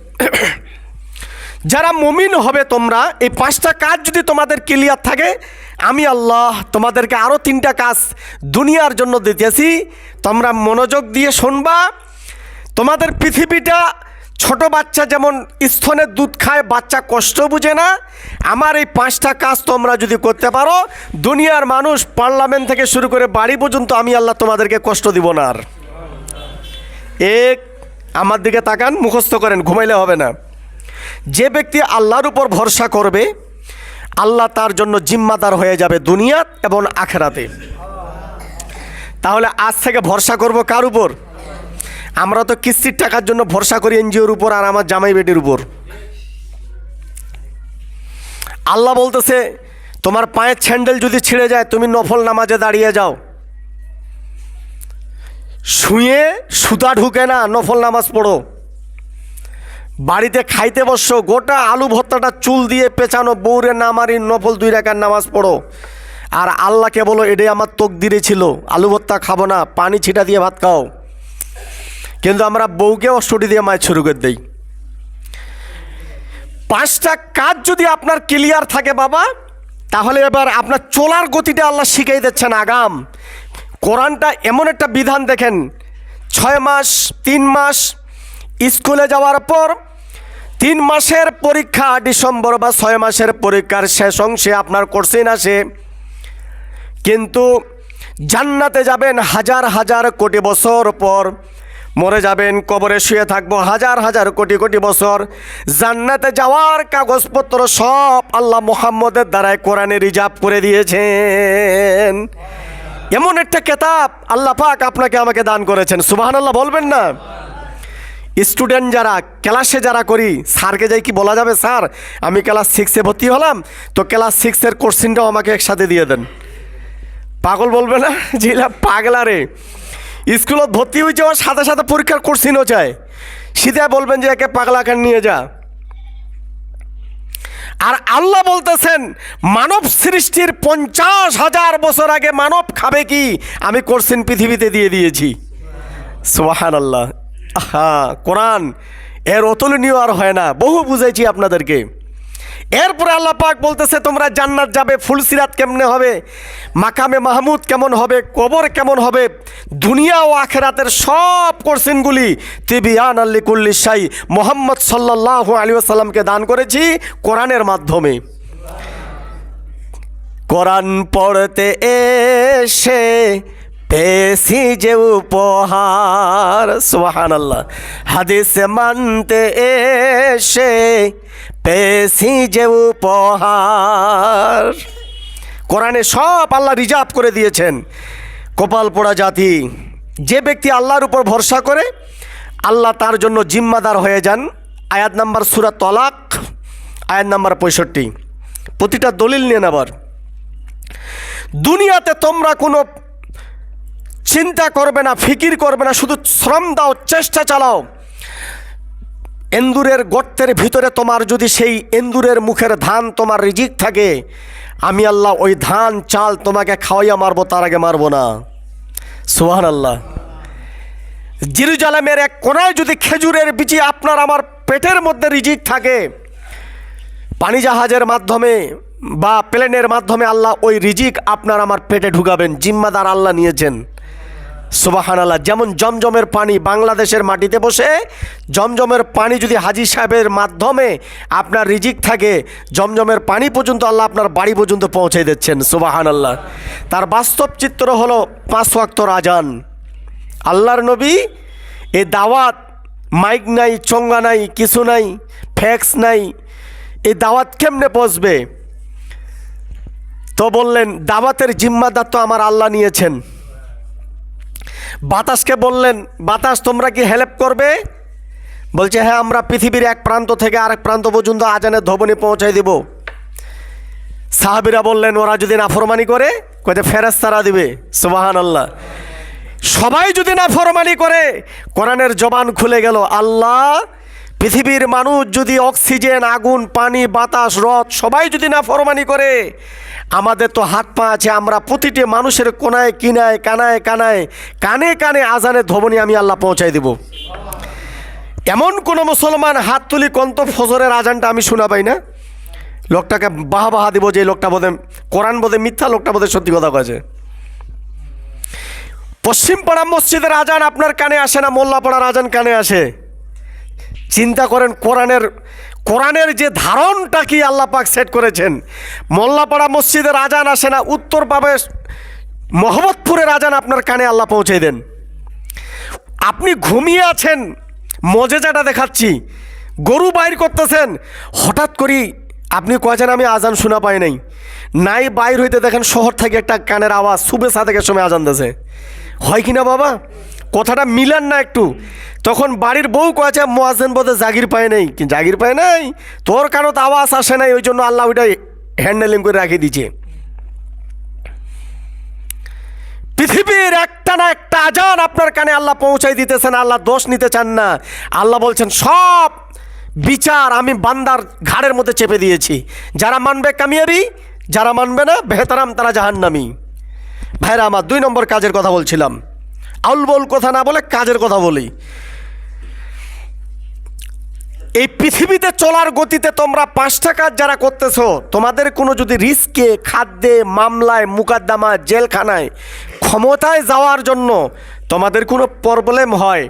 যারা মুমিন হবে তোমরা, এই 5টা কাজ যদি তোমাদের ক্লিয়ার থাকে, আমি আল্লাহ তোমাদেরকে আরও 3টা কাজ দুনিয়ার জন্য দিতেছি, তোমরা মনোযোগ দিয়ে শুনবা। তোমাদের পৃথিবীটা ছোট বাচ্চা যেমন স্তনের দুধ খায়, বাচ্চা কষ্ট বুঝে না, আমার এই 5টা কাজ তোমরা যদি করতে পারো, দুনিয়ার মানুষ পার্লামেন্ট থেকে শুরু করে বাড়ি পর্যন্ত আমি আল্লাহ তোমাদেরকে কষ্ট দিব না। আর 1, আমার দিকে তাকান, মুখস্থ করেন, ঘুমাইলে হবে না। যে ব্যক্তি আল্লাহর উপর ভরসা করবে আল্লাহ তার জন্য জিম্মাদার হয়ে যাবে দুনিয়া এবং আখেরাতে। তাহলে আজ থেকে ভরসা করব কার উপর? আমরা তো কিস্তির টাকার জন্য ভরসা করি এনজিওর উপর আর আমার জামাই বেটির উপর। আল্লাহ বলতেছে তোমার পায়ের স্যান্ডেল যদি ছিঁড়ে যায় তুমি নফল নামাজে দাঁড়িয়ে যাও, শুয়ে সুতা ঢুকে না, নফল নামাজ পড়ো। বাড়িতে খাইতে বসো, গোটা আলু ভর্তাটা চুল দিয়ে পেঁচানো, বউরে না মারি নফল 2 রাকাত নামাজ পড়ো। আর আল্লাহকে বলো এটাই আমার তকদিরে ছিল, আলু ভর্তা খাবো না, পানি ছিটা দিয়ে ভাত খাও। কিন্তু আমরা বউকে অষ্টটি দিয়ে মায়ের শুরু করে দেই। 5টা কাজ যদি আপনার ক্লিয়ার থাকে বাবা, তাহলে এবার আপনার চলার গতিটা আল্লাহ শিখিয়ে দিচ্ছেন আগাম। কোরআনটা এমন একটা বিধান, দেখেন 6 মাস 3 মাস স্কুলে যাওয়ার পর 3 মাসের পরীক্ষা, ডিসেম্বর বা 6 মাসের পরীক্ষার শেষ অংশে আপনার কোশ্চেন আসে, কিন্তু জান্নাতে যাবেন হাজার হাজার কোটি বছর পর, মরে যাবেন, কবরে শুয়ে থাকবো হাজার হাজার কোটি কোটি বছর। জান্নাতে যাওয়ার কাগজপত্র সব আল্লাহ মুহাম্মদের দ্বারাই কোরআনে রিজার্ভ করে দিয়েছেন। এমন একটা কিতাব আল্লাহ পাক আপনাকে আমাকে দান করেছেন, সুবহানাল্লাহ বলবেন না? স্টুডেন্ট যারা ক্লাসে যারা করি, স্যারকে যাই কি বলা যাবে, স্যার আমি ক্লাস 6-এ ভর্তি হলাম, তো ক্লাস 6-এর কোশ্চিনটাও আমাকে একসাথে দিয়ে দেন। পাগল বলবে না যে পাগলা রে, স্কুলত ভর্তি হয়ে যাওয়ার সাথে সাথে পরীক্ষার কোশ্চিনও চায়, সিধা বলবেন যে একে পাগলাকে নিয়ে যা। আর আল্লাহ বলতেছেন মানব সৃষ্টির 50,000 বছর আগে মানব খাবে কি আমি কোশ্চিন পৃথিবীতে দিয়ে দিয়েছি। সুবহানাল্লাহ। হ্যাঁ, কোরআন এর অতুলনীয় আর হয় না, বহু বুঝাইছি আপনাদেরকে। এরপরে আল্লাহ পাক বলতেছে তোমরা জান্নাত যাবে, ফুলসিরাত কেমনে হবে, মাকামে মাহমুদ কেমন হবে, কবর কেমন হবে, দুনিয়া ও আখেরাতের সব কোশ্চেনগুলি তিবিয়ানাল লিকুল্লি শাই মুহাম্মদ সাল্লাল্লাহু আলাইহি ওয়াসাল্লামকে দান করেছি কোরআনের মাধ্যমে। কোরআন পড়তে এসে পেয়েছি যে উপহার, সুবহানাল্লাহ। হাদিস মানতে এসে পেয়েছি যে উপহার। কোরআনে সব আল্লাহ রিজার্ভ করে দিয়েছেন। কপাল পোড়া জাতি, যে ব্যক্তি আল্লাহর উপর ভরসা করে আল্লাহ তার জন্য জিম্মাদার হয়ে যান। আয়াত নাম্বার সূরা তলাক, আয়াত নাম্বার 65। প্রতিটা দলিল নিয়ে নেবার। দুনিয়াতে তোমরা কোনো চিন্তা করবে না, ফিকির করবে না, শুধু শ্রম দাও, চেষ্টা চালাও। এন্দুরের গর্তের ভিতরে তোমার যদি সেই এন্দুরের মুখের ধান তোমার রিজিক থাকে, আমি আল্লাহ ওই ধান চাল তোমাকে খাওয়াইয়া মারবো, তার আগে মারবো না। সুবহানাল্লাহ। জেরুজালেমের এক কোনায় যদি খেজুরের বিচি আপনার আমার পেটের মধ্যে রিজিক থাকে, পানি জাহাজের মাধ্যমে বা প্লেনের মাধ্যমে আল্লাহ ওই রিজিক আপনার আমার পেটে ঢুকাবেন, জিম্মাদার আল্লাহ নিয়েছেন। সুবহানাল্লাহ। যেমন জমজমের পানি, বাংলাদেশের মাটিতে বসে জমজমের পানি যদি হাজী সাহেবের মাধ্যমে আপনার রিজিক থাকে, জমজমের পানি পর্যন্ত আল্লাহ আপনার বাড়ি পর্যন্ত পৌঁছে দিচ্ছেন। সুবহানাল্লাহ। তার বাস্তব চিত্র হলো 5 ওয়াক্তের আজান। আল্লাহর নবী এই দাওয়াত, মাইক নাই, চঙ্গা নাই, কিছু নাই, ফ্যাক্স নাই, এই দাওয়াত কেমনে পৌঁছবে? তো বললেন দাওয়াতের জিম্মাদার তো আমার আল্লাহ নিয়েছেন। বাতাসকে বললেন, বাতাস তোমরা কি হেল্প করবে? বলছে হ্যাঁ, আমরা পৃথিবীর এক প্রান্ত থেকে আরেক প্রান্ত পর্যন্ত আজানের ধ্বনি পৌঁছাই দেব। সাহাবীরা বললেন ওরা যদি নাফরমানি করে, কইতে ফেরেশতারা দিবে। সুবহানাল্লাহ। সবাই যদি নাফরমানি করে, কোরআনের জবান খুলে গেল। আল্লাহ, পৃথিবীর মানুষ যদি অক্সিজেন, আগুন, পানি, বাতাস, রথ সবাই যদি নাফরমানি করে, আমাদের তো হাত পা আছে, আমরা প্রতিটি মানুষের কোনায় কিনায় কানায় কানায় কানে কানে আজানের ধ্বনি আমি আল্লাহ পৌঁছাই দেব। এমন কোন মুসলমান হাত তুলি কন্ত ফজরের আজানটা আমি শোনা পাই না, লোকটাকে বাহা দিব যে লোকটা বোধে কোরআন বোধে মিথ্যা, লোকটা বোধে সত্যি কথা কয়েছে। পশ্চিমপাড়া মসজিদের আজান আপনার কানে আসে না, মোল্লাপাড়ার আজান কানে আসে। চিন্তা করেন কোরআনের যে ধারণটা কি আল্লাহ পাক সেট করেছেন। মোল্লাপাড়া মসজিদের আজান আসে না, উত্তর পাবে মোহাম্মদপুরের আজান আপনার কানে আল্লাহ পৌঁছে দেন। আপনি ঘুমিয়ে আছেন, মজেজাটা দেখাচ্ছি, গরু বাইর করতেছেন, হঠাৎ করি আপনি কয়েছেন আমি আজান শোনা পাই নাই বাইর হইতে দেখেন শহর থেকে একটা কানের আওয়াজ, সুবে সাদেকের সময় আজান দিয়েছে। হয় কিনা বাবা, কথাটা মিলান না একটু? তখন বাড়ির বউ কয়েছে মুয়াজ্জিন বোধে জাগির পায় নাই, কি জাগির পায় নাই, তোর কারো তো আওয়াজ আসে নাই, ওই জন্য আল্লাহ ওইটাই হ্যান্ডেলিং করে রাখি দিয়েছে। পৃথিবীর একটা না একটা আজান আপনার কানে আল্লাহ পৌঁছাই দিতেছেন। আল্লাহ দোষ নিতে চান না। আল্লাহ বলছেন সব বিচার আমি বান্দার ঘাড়ের মধ্যে চেপে দিয়েছি। যারা মানবে কামিয়াবি, যারা মানবে না বেহতারাম, তারা জাহান্নামী। ভাইরা আমার, 2 নম্বর কাজের কথা বলছিলাম। আউল বউল কথা না বলে কাজের কথা বলি। এই পৃথিবীতে চলার গতিতে তোমরা 5টা কাজ যারা করতেছো, তোমাদের কোনো যদি রিস্কে, খাদ্যে, মামলায়, মুকাদ্দমায়, জেলখানায়, ক্ষমতায় যাওয়ার জন্য তোমাদের কোনো প্রবলেম হয়,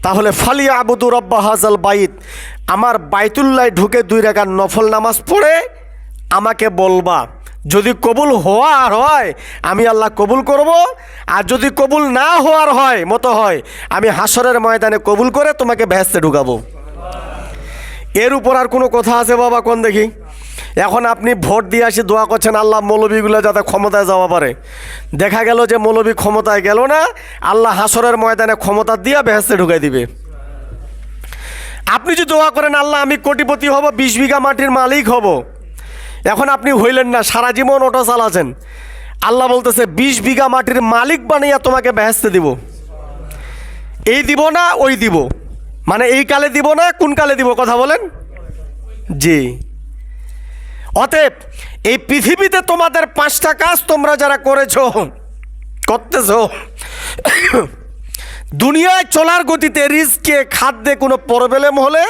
তাহলে ফালিয়া আবুদু রব্বা হাজাল বাইত, আমার বাইতুল্লায় ঢুকে 2 রাকাত নফল নামাজ পড়ে আমাকে বলবা। যদি কবুল হওয়ার হয় আমি আল্লাহ কবুল করব, আর যদি কবুল না হওয়ার মতো হয় আমি হাসরের ময়দানে কবুল করে তোমাকে বেহেশতে ঢুকাবো। এর উপর আর কোনো কথা আছে বাবা? কোন দেখি। এখন আপনি ভোট দিয়ে আসি দোয়া করছেন আল্লাহ মৌলবীগুলো যাতে ক্ষমতায় যাওয়া পারে। দেখা গেল যে মৌলবী ক্ষমতায় গেল না, আল্লাহ হাসরের ময়দানে ক্ষমতা দিয়ে বেহেশতে ঢুকাই দিবে। আপনি যদি দোয়া করেন আল্লাহ আমি কোটিপতি হব, 20 বিঘা মাটির মালিক হব, এখন আপনি হইলেন না, সারা জীবন অটো চালাছেন, আল্লাহ বলতেছে 20 বিঘা মাটির মালিক বানিয়ে তোমাকে বেহেশতে দিব। এই দিব না ওই দিব, মানে এই কালে দিব না কোন কালে দিব, কথা বলেন। জি, অতএব এই পৃথিবীতে তোমাদের 5টা কাজ তোমরা যারা করেছো করতেছ, দুনিয়ায় চলার গতিতে রিজকে খাদ্যে কোনো প্রবলেম হলে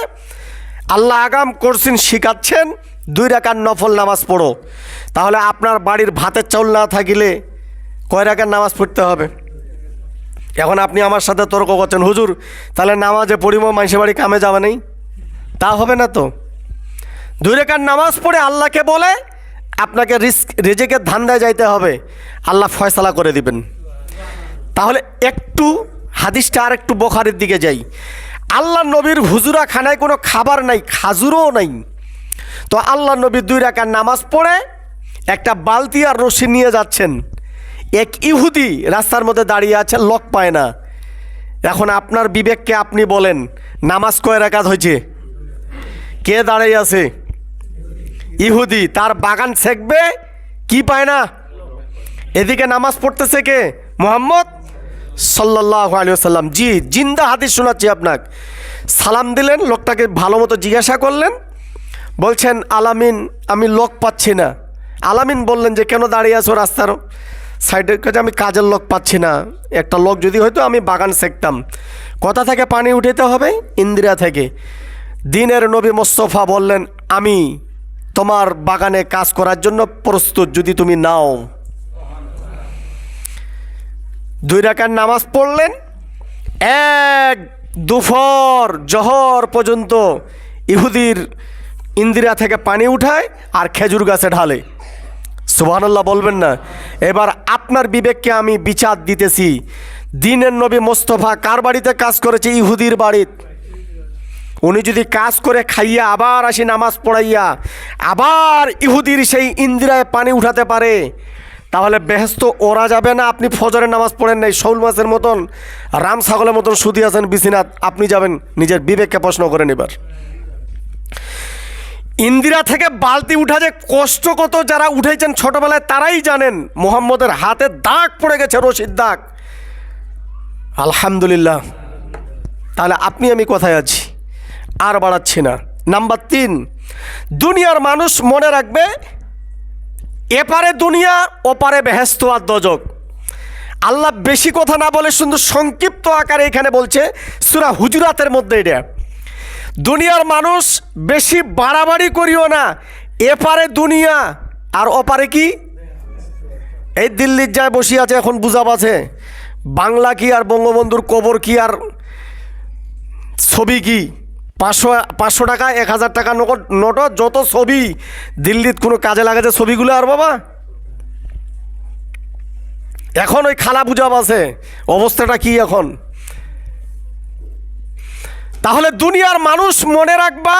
আল্লাহ আগাম করছেন শিখাচ্ছেন 2 রাকাত নফল নামাজ পড়ো। তাহলে আপনার বাড়ির ভাতের চাউল না থাকিলে কয় রাকাত নামাজ পড়তে হবে? এখন আপনি আমার সাথে তর্ক করছেন, হুজুর তাহলে নামাজে পড়িব মাইসে বাড়ি কামে যাবে নেই, তা হবে না তো। 2 রাকাত নামাজ পড়ে আল্লাহকে বলে আপনাকে রিজিকের ধান্দায় যাইতে হবে, আল্লাহ ফয়সালা করে দিবেন। তাহলে একটু হাদিসটা আর একটু বুখারীর দিকে যাই। আল্লাহ নবীর হুজুরা খানায় কোনো খাবার নাই, খাজুরও নাই, তো আল্লাহ নবী 2 রাকাত নামাজ পড়ে একটা বালতি আর রশি নিয়ে যাচ্ছেন। এক ইহুদি রাস্তার মধ্যে দাঁড়িয়ে আছে, লোক পায় না। এখন আপনার বিবেককে আপনি বলেন নামাজ কয় রাকাত হয়েছে? কে দাঁড়িয়ে আছে? ইহুদি, তার বাগান ছেকবে, কি পায় না। এদিকে নামাজ পড়তেছে কে? মুহাম্মদ সাল্লাল্লাহু আলাইহি ওয়াসাল্লাম। জি, জিন্দা হাদিস শোনাচ্ছি আপনাকে। সালাম দিলেন, লোকটাকে ভালো মতো জিজ্ঞাসা করলেন, বলছেন আলামিন আমি লোক পাচ্ছি না। আলামিন বললেন যে কেন দাঁড়িয়ে আছো রাস্তার সাইডের কাছে? আমি কাজের লোক পাচ্ছি না, একটা লোক যদি হয়তো আমি বাগান সেকতাম। কোথা থেকে পানি উঠাতে হবে? ইন্দিরা থেকে। দিনের নবী মোস্তফা বললেন আমি তোমার বাগানে কাজ করার জন্য প্রস্তুত, যদি তুমি নাও। 2 রাকাত নামাজ পড়লেন, এক দুপুর জোহর পর্যন্ত ইহুদির ইন্দিরা থেকে পানি উঠায় আর খেজুর গাছে ঢালে। সুবহানাল্লাহ বলবেন না? এবার আপনার বিবেককে আমি বিচার দিতেছি, দিনের নবী মোস্তফা কার বাড়িতে কাজ করেছে? ইহুদির বাড়িতে। উনি যদি কাজ করে খাইয়া আবার আসি নামাজ পড়াইয়া আবার ইহুদির সেই ইন্দিরায় পানি উঠাতে পারে, তাহলে বেহেশত ওরা যাবে না? আপনি ফজরের নামাজ পড়েন নাই, শৌল মাছের মতন রাম ছাগলের মতন শুধু আছেন বিছানাত, আপনি যাবেন? নিজের বিবেককে প্রশ্ন করেন। এবার ইন্দিরা থেকে বালতি উঠা যে কষ্ট কত, যারা উঠেছেন ছোটবেলায় তারাই জানেন। মুহাম্মদের হাতে দাগ পড়ে গেছে, রশির দাগ। আলহামদুলিল্লাহ। তাহলে আপনি আমি কোথায় আছি? আর বাড়াচ্ছি না। নাম্বার 3, দুনিয়ার মানুষ মনে রাখবে এপারে দুনিয়া ওপারে বেহেশত আর দোজখ। আল্লাহ বেশি কথা না বলে সুন্দর সংক্ষিপ্ত আকারে এখানে বলছে সূরা হুজুরাতের মধ্যে, এটা দুনিয়ার মানুষ বেশি বাড়াবাড়ি করিও না, এপারে দুনিয়া আর ওপারে কি? এই দিল্লির যায় বসে আছে, এখন বুঝা পাচ্ছে বাংলা কি আর বঙ্গবন্ধুর কবর কি আর ছবি কি? 500 টাকা 1000 টাকা নোট যত ছবি দিল্লির কোনো কাজে লাগাছে ছবিগুলো। আর বাবা এখন ওই খালা বুঝাব আছে, অবস্থাটা কি এখন? তাহলে দুনিয়ার মানুষ মনে রাখবা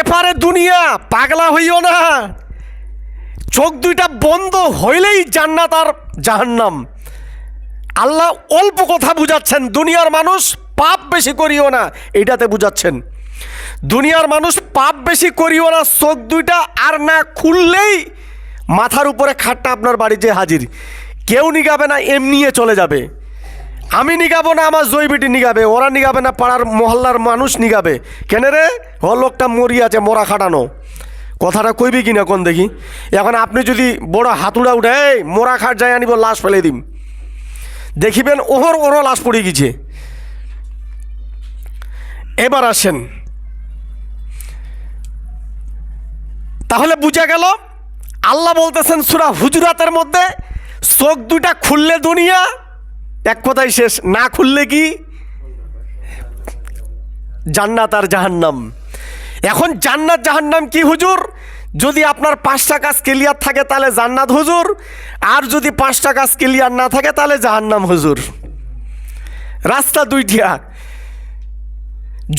এপারে দুনিয়া, পাগলা হইও না। চোখ দুইটা বন্ধ হইলেই জান্নাত আর জাহান্নাম। আল্লাহ অল্প কথা বুঝাচ্ছেন, দুনিয়ার মানুষ পাপ বেশি করিও না, এইটাতে বুঝাচ্ছেন। দুনিয়ার মানুষ পাপ বেশি করিও না, চোখ দুইটা আর না খুললেই মাথার উপরে খাটটা আপনার বাড়ি যে হাজির। কেউ নিগাবে না, এমনিয়ে চলে যাবে। আমি নিগাবো না, আমার জৈবিটি নিগাবে, ওরা নিগাবে না, পাড়ার মহল্লার মানুষ নিগাবে। কেন রে? ও লোকটা মরি আছে, মরা খাটানো। কথাটা কইবি কিনা কোন দেখি? এখন আপনি যদি বড় হাতুড়া উঠে মরা খাট যায় আনিব, লাশ ফেলে দিম, দেখিবেন ওরও লাশ পড়ে গেছে। এবার আসেন, তাহলে বুঝা গেল আল্লাহ বলতেছেন সূরা হুজুরাতের মধ্যে চোখ দুইটা খুললে দুনিয়া, এক কথাই শেষ, না খুললে কি? জান্নাত আর জাহান্নাম। এখন জান্নাত জাহান্নাম কি হুজুর? যদি আপনার 5টা কাজ ক্লিয়ার থাকে তাহলে জান্নাত হুজুর, আর যদি 5টা কাজ ক্লিয়ার না থাকে তাহলে জাহান্নাম হুজুর। রাস্তা দুইটা।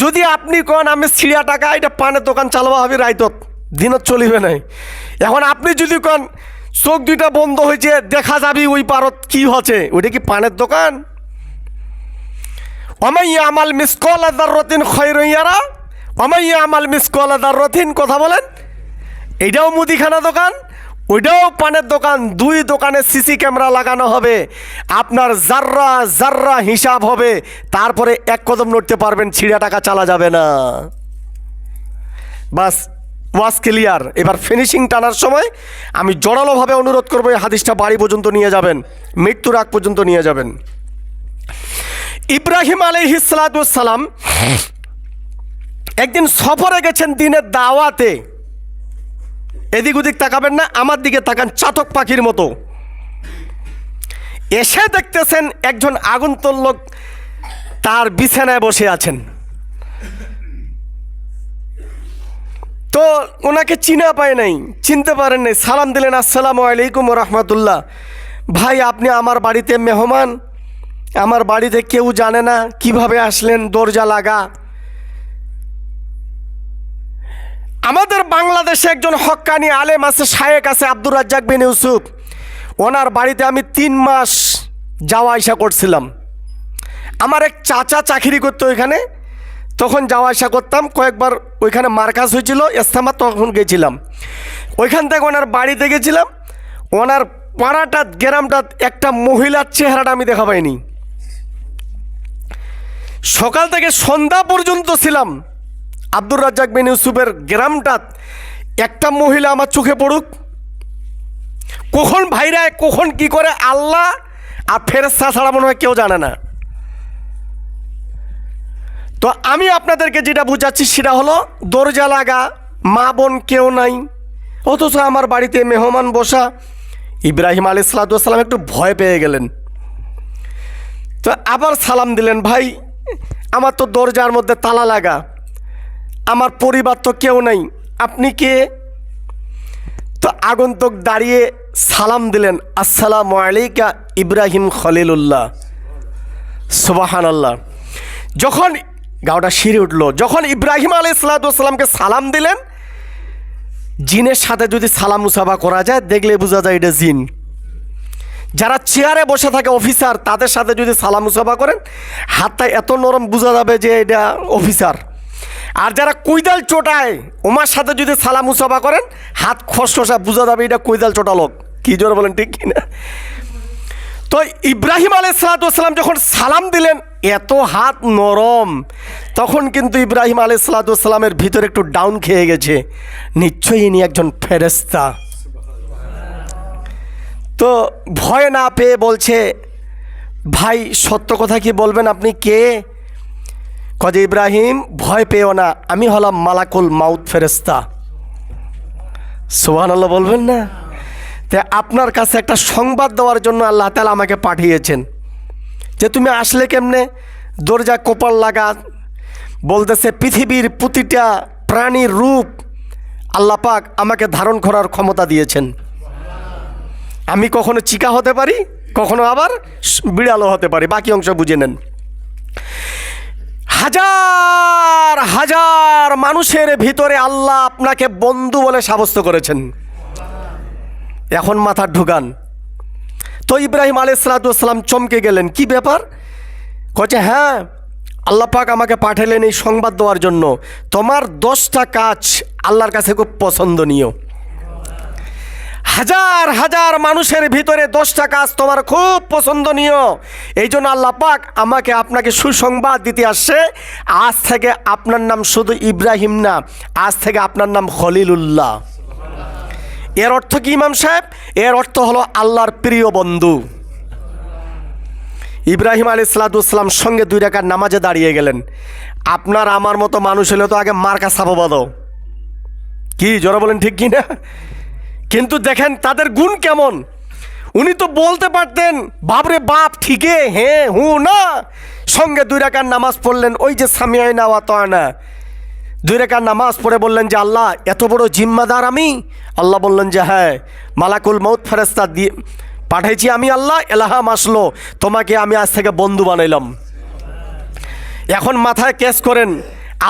যদি আপনি কোন আমি 60 টাকা এটা পানের দোকান চালাবো হবে রাইতত, দিনত চলিবে নাই। এখন আপনি যদি কোন চোখ দুইটা বন্ধ হয়েছে দেখা যাবি ওই পারত কি হচ্ছে, ওইটা কি পানের দোকান? অমাইয়া আমাল মিসকল আদারতিন খয়রইয়ারা অমাইয়া আমাল মিসকল আদারতিন, কথা বলেন। এইটাও মুদিখানা দোকান, ওইটাও পানের দোকান, দুই দোকানে সিসি ক্যামেরা লাগানো হবে, আপনার জাররা জাররা হিসাব হবে, তারপরে এক কদম নড়তে পারবেন, ছিঁড়া টাকা চালা যাবে না। বাস ওয়াজ ক্লিয়ার। এবার ফিনিশিং টানার সময় আমি জোরালোভাবে অনুরোধ করবো এই হাদিসটা বাড়ি পর্যন্ত নিয়ে যাবেন, মৃত্যুর আগ পর্যন্ত নিয়ে যাবেন। ইব্রাহিম আলাইহিস সালাম একদিন সফরে গেছেন দিনের দাওয়াতে। এদিক ওদিক তাকাবেন না, আমার দিকে তাকান চাতক পাখির মতো। এসে দেখতেছেন একজন আগন্তুক লোক তার বিছানায় বসে আছেন। তো ওনাকে চিনা পায় নাই, চিনতে পারেন নাই। সালাম দিলেন, আসসালামু আলাইকুম রহমতুল্লাহ। ভাই আপনি আমার বাড়িতে মেহমান, আমার বাড়িতে কেউ জানে না, কিভাবে আসলেন? দরজা লাগা। আমাদের বাংলাদেশে একজন হক্কানি আলেম আছে, শায়েক আছে, আব্দুর রাজ্জাক বিন ইউসুফ। ওনার বাড়িতে আমি 3 মাস যাওয়া আসা করছিলাম। আমার এক চাচা চাকরি করতো ওইখানে, তখন যাওয়া আসা করতাম। কয়েকবার ওইখানে মার্কাজ হয়েছিল, ইস্তেমা, তখন গেছিলাম। ওইখান থেকে ওনার বাড়িতে গেছিলাম। ওনার পাড়াটা গ্রামটা একটা মহিলার চেহারাটা আমি দেখা পাইনি। সকাল থেকে সন্ধ্যা পর্যন্ত ছিলাম আব্দুর রাজ্জাক বিন ইউসুফের গ্রামটা, একটা মহিলা আমার চোখে পড়ুক। কখন ভাইরায় কখন কি করে আল্লাহ আর ফেরেশতা ছাড়া মনে হয় কেউ জানে না। তো আমি আপনাদেরকে যেটা বুঝাচ্ছি সেটা হলো, দরজা লাগা, মা বোন কেউ নাই, অথচ আমার বাড়িতে মেহমান বসা। ইব্রাহিম আলাইহিস সালাম একটু ভয় পেয়ে গেলেন। তো আবার সালাম দিলেন, ভাই আমার তো দরজার মধ্যে তালা লাগা, আমার পরিবার তো কেউ নাই, আপনি কে? তো আগন্তুক দাঁড়িয়ে সালাম দিলেন, আসসালামু আলাইকা ইব্রাহিম খলিলুল্লাহ, সুবহানাল্লাহ। যখন গাওটা শিরে উঠল, যখন ইব্রাহিম আলাইহিস সালামকে সালাম দিলেন, জিনের সাথে যদি সালাম মুসাফা করা যায় দেখলে বোঝা যায় এটা জিন। যারা চেয়ারে বসে থাকে অফিসার, তাদের সাথে যদি সালাম মুসাফা করেন হাতটা এত নরম বোঝা যাবে যে এটা অফিসার। আর যারা কুইদাল চোটায় ওমার সাথে যদি সালাম মুসাফা করেন হাত খসখসা বোঝা যাবে এটা কুইদাল চোটা লোক। কি জোরে বলেন, ঠিক কিনা? তো ইব্রাহিম আলাইহিস সালাম যখন সালাম দিলেন, এত হাত নরম, তখন কিন্তু ইব্রাহিম আলাইহিস সালামের ভিতরে একটু ডাউন খেয়ে গেছে, নিশ্চয়ই ইনি একজন ফেরেশতা। তো ভয় না পেয়ে বলছে, ভাই সত্য কথা কি বলবেন, আপনি কে? কজে ইব্রাহিম ভয় পেও না, আমি হলাম মালাকুল মাউত ফেরেশতা। সুবহানাল্লাহ বলবেন না? তে আপনার কাছে একটা সংবাদ দেওয়ার জন্য আল্লাহ তাআলা আমাকে পাঠিয়েছেন, যে তুমি আসলে কেমনে? দরজা কোপাল লাগা। বলতেছে পৃথিবীর প্রতিটা প্রাণীর রূপ আল্লাহ পাক আমাকে ধারণ করার ক্ষমতা দিয়েছেন। আমি কখনো চিকা হতে পারি, কখনো আবার বিড়ালও হতে পারি। বাকি অংশ বুঝে নেন। হাজার হাজার মানুষের ভিতরে আল্লাহ আপনাকে বন্ধু বলে সাব্যস্ত করেছেন। এখন মাথা ঢুকান। তো ইব্রাহিম আলাইহিস সালাম চমকে গেলেন, কি ব্যাপার? কচ্ছে, হ্যাঁ আল্লাহ পাক আমাকে পাঠালেন এই সংবাদ দেওয়ার জন্য, তোমার 10টা কাজ আল্লাহর কাছে খুব পছন্দনীয়। হাজার হাজার মানুষের ভিতরে 10টা কাজ তোমার খুব পছন্দনীয়, এই জন্য আল্লাহ পাক আমাকে আপনাকে সুসংবাদ দিতে আসছে। আজ থেকে আপনার নাম শুধু ইব্রাহিম না, আজ থেকে আপনার নাম খলিলুল্লাহ। এর অর্থ কি ইমাম সাহেব? এর অর্থ হলো আল্লাহর প্রিয় বন্ধু। ইব্রাহিম আলাইহিস সালাম সঙ্গে 2 রাকাত নামাজে দাঁড়িয়ে গেলেন। আপনার আমার মতো মানুষ হলে তো আগে মার্কা ছাপাবাদ। কি জোরে বলেন, ঠিক কি না? কিন্তু দেখেন তাদের গুণ কেমন। উনি তো বলতে পারতেন বাপরে বাপ, ঠিকই, হ্যাঁ হু না, সঙ্গে 2 রাকাত নামাজ পড়লেন। ওই যে সামিআনা ওয়া আতানা, 2 রাকাত নামাজ পড়ে বললেন যে আল্লাহ এত বড় জিম্মাদার আমি। আল্লাহ বললেন যে হ্যাঁ, মালাকুল মউত ফেরেশতা দিয়ে পাঠাইছি আমি আল্লাহ, এলাহাম আসলো, তোমাকে আমি আজ থেকে বন্ধু বানাইলাম। এখন মাথায় কেস করেন,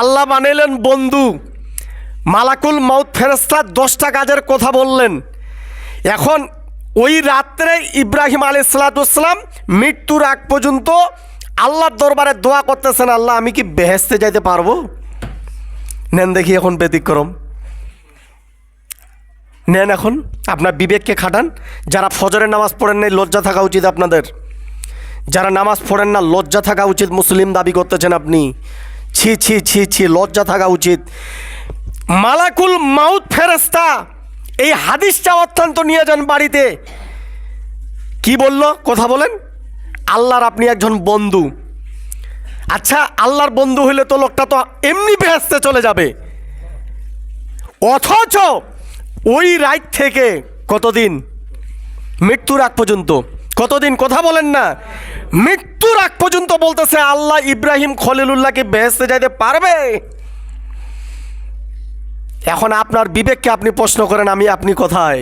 আল্লাহ বানাইলেন বন্ধু, মালাকুল মাউত ফেরেশতা 10টা কাজের কথা বললেন। এখন ওই রাত্রে ইব্রাহিম আলাইহিসসালাম মৃত্যুর আগ পর্যন্ত আল্লাহর দরবারে দোয়া করতেছেন, আল্লাহ আমি কি বেহেশতে যাইতে পারবো? নেন দেখি এখন ব্যতিক্রম, নেন এখন আপনার বিবেককে খাটান। যারা ফজরের নামাজ পড়েন নাই লজ্জা থাকা উচিত আপনাদের। যারা নামাজ পড়েন না লজ্জা থাকা উচিত। মুসলিম দাবি করতেছেন আপনি, ছি ছি ছি ছি, লজ্জা থাকা উচিত। মালাকুল মাউত ফেরেশতা এই হাদিসটা অত্যন্ত নিয়ে যান বাড়িতে। কি বলল কথা বলেন? আল্লাহর আপনি একজন বন্ধু। আচ্ছা আল্লাহর বন্ধু হইলে তো লোকটা তো এমনি বেহেশতে চলে যাবে, অথচ ওই রাত থেকে কতদিন? মৃত্যুর আগ পর্যন্ত। কতদিন কথা বলেন না? মৃত্যুর আগ পর্যন্ত বলতেছে আল্লাহ ইব্রাহিম খলিলুল্লাহকে বেহেশতে যাইতে পারবে? এখন আপনার বিবেককে আপনি প্রশ্ন করেন, আপনি কোথায়?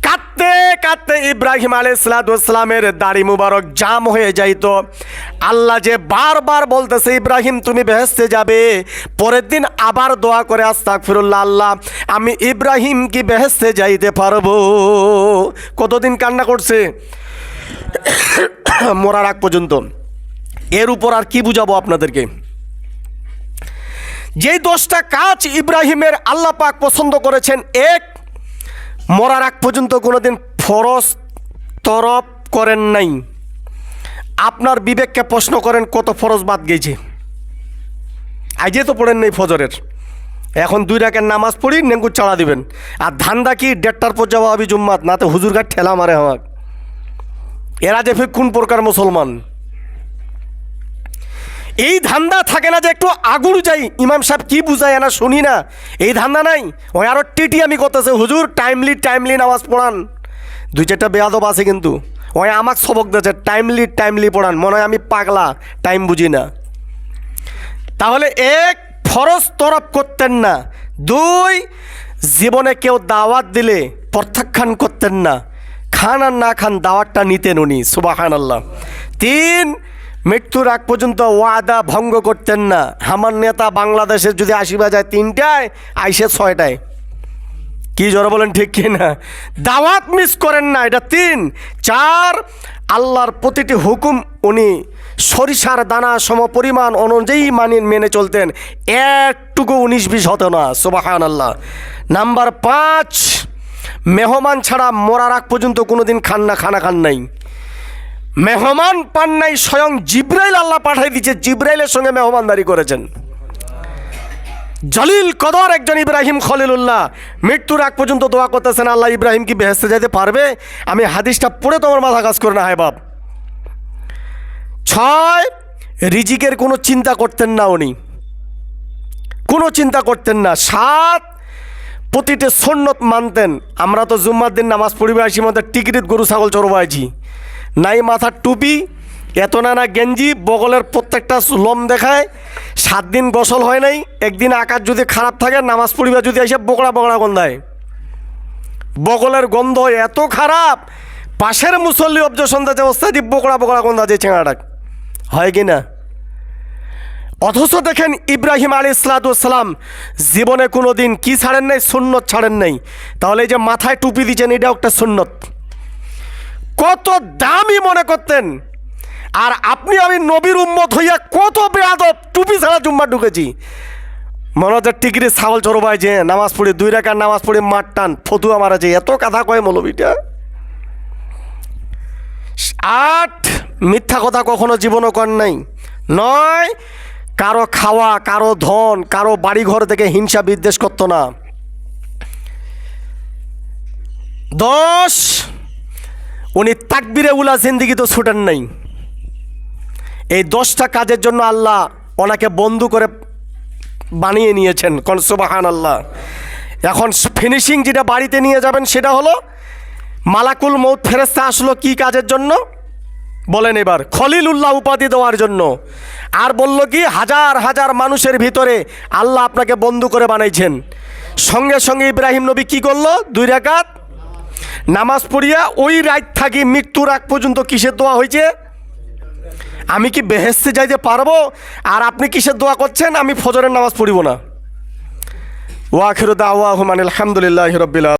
কাঁদতে কাঁদতে ইব্রাহিম আলাইহিসসালামের দাড়ি মুবারক জাম হয়ে যাইত। আল্লাহ যে বারবার বলতেছে ইব্রাহিম তুমি বেহেশতে যাবে, পরের দিন আবার দোয়া করে আস্তাগফিরুল্লাহ, আল্লাহ আমি ইব্রাহিম কি বেহেশতে যাইতে পারবো? কতদিন কান্না করছে মরার আগ পর্যন্ত। এর উপর আর কি বুঝাবো আপনাদেরকে? যেই 10টা কাজ ইব্রাহিমের আল্লাহ পাক পছন্দ করেছেন, এক, মরার আগ পর্যন্ত কোনোদিন ফরজ তরফ করেন নাই। আপনার বিবেককে প্রশ্ন করেন কত ফরজ বাদ গেছে? আজে তো পড়েন নেই ফজরের, এখন 2 রাকাত নামাজ পড়ি নেঙ্গুর চাড়া দিবেন। আর ধান্দা কি 1:30টার পর যাবো আবি জুম্মাত, না তো হুজুরঘাট ঠেলা মারে আমার। এরা যে ফির কোন প্রকার মুসলমান? এই ধান্দা থাকে না যে একটু আগুন যাই, ইমাম সাহেব কি বুঝায় না শুনি না, এই ধান্দা নাই। ওই আরও টিটি আমি করতেছে, হুজুর টাইমলি নামাজ পড়ান। 2-4টা বেয়াদব আছে কিন্তু ওই আমাকে সবক দিয়েছে টাইমলি পড়ান। মনে হয় আমি পাগলা, টাইম বুঝি না। তাহলে এক, ফরজ তরফ করতেন না। 2, জীবনে কেউ দাওয়াত দিলে প্রত্যাখ্যান করতেন না, খান আর না খান দাওয়াতটা নিতেন উনি, সুবহানাল্লাহ। 3, মৃত্যুর আগ পর্যন্ত ওয়াদা ভঙ্গ করতেন না। আমার নেতা বাংলাদেশের যদি 80 বাজায় 3টায় আইসে 6টায়, কি জোরে বলেন ঠিক কি না? দাওয়াত মিস করেন না, এটা 3। 4, আল্লাহর প্রতিটি হুকুম উনি সরিষার দানা সম পরিমাণ অনুযায়ী মেনে চলতেন, একটুকু 19-20 হতো না, সুবহানাল্লাহ। নাম্বার 5, মেহমান ছাড়া মরার আগ পর্যন্ত কোনোদিন খানা খান নাই। মেহমান পান নাই, স্বয়ং জিব্রাইল আল্লাহ পাঠাই দিচ্ছে, জিব্রাইলের সঙ্গে মেহমানদারি করেছেন। জলিল কদর একজন ইব্রাহিম খলিলুল্লাহ মৃত্যুর আগ পর্যন্ত দোয়া করতেছেন, আল্লাহ ইব্রাহিম কি বেহেশতে যেতে পারবে? আমি হাদিসটা পড়ে তোমার মাথা কাজ করে না হয় বাপ। 6, রিজিকের কোনো চিন্তা করতেন না উনি, কোনো চিন্তা করতেন না। 7, প্রতিটি সুন্নত মানতেন। আমরা তো জুম্মার দিন নামাজ পড়িবে আসি, মধ্যে টিকিট গরু ছাগল চড়বাইছি, নাই মাথার টুপি, এত না গেঞ্জি, বগলের প্রত্যেকটা লোম দেখায়। 7 দিন গোসল হয় নাই, একদিন আকাশ যদি খারাপ থাকে নামাজ পড়িবা যদি এসে বকড়া গন্ধায়, বগলের গন্ধ এত খারাপ, পাশের মুসল্লি অবজেকশন দিতে অবস্থায় দিয়ে বকড়া গন্ধা যে চেঙাটা হয় কি না? অথচ দেখেন ইব্রাহিম আলাইহিসসালাম জীবনে কোনো দিন কি ছাড়েন নাই? সুন্নত ছাড়েন নাই। তাহলে এই যে মাথায় টুপি দিচ্ছেন এটাও একটা সুন্নত, কত দামি মনে করতেন। আর আপনি আমি নবীর উম্মত হইয়া কত বেয়াদব, টুপি ছাড়া জুম্মা ঢুকেছি, মনে হচ্ছে টিকিরি ছাগল চড়বাই যে নামাজ পড়ি 2 রাকাত নামাজ পড়ি মাঠ টান ফতুয়া মারা যে এত কথা কয় মৌলবীটা। 8, মিথ্যা কথা কখনো জীবনও করেন নাই। 9, কারো খাওয়া, কারো ধন, কারো বাড়িঘর থেকে হিংসা বিদ্বেষ করতো না। 10, উনি তাকবীরে উলা জিন্দিগি তো ছুটেন নাই। এই 10টা কাজের জন্য আল্লাহ ওনাকে বন্ধু করে বানিয়ে নিয়েছেন, কোন সুবহানাল্লাহ। এখন ফিনিশিং যেটা বাড়িতে নিয়ে যাবেন সেটা হলো মালাকুল মউত ফেরেশতা আসলো কি কাজের জন্য বলেন এবার? খলিলুল্লাহ উপাধি দেওয়ার জন্য। আর বলল কি হাজার হাজার মানুষের ভিতরে আল্লাহ আপনাকে বন্ধু করে বানাইছেন। সঙ্গে সঙ্গে ইব্রাহিম নবী কি করলো? 2 রাকাত নামাজ পড়িয়া ওই রাত থাকি মৃত্যুর আগ পর্যন্ত কিসের দোয়া হয়েছে? আমি কি বেহেশতে যাইতে পারবো? আর আপনি কিসের দোয়া করছেন? আমি ফজরের নামাজ পড়িব না। ওয়া আখিরু দাওয়াহুম আনিল হামদুলিল্লাহি রাব্বিল আলামিন।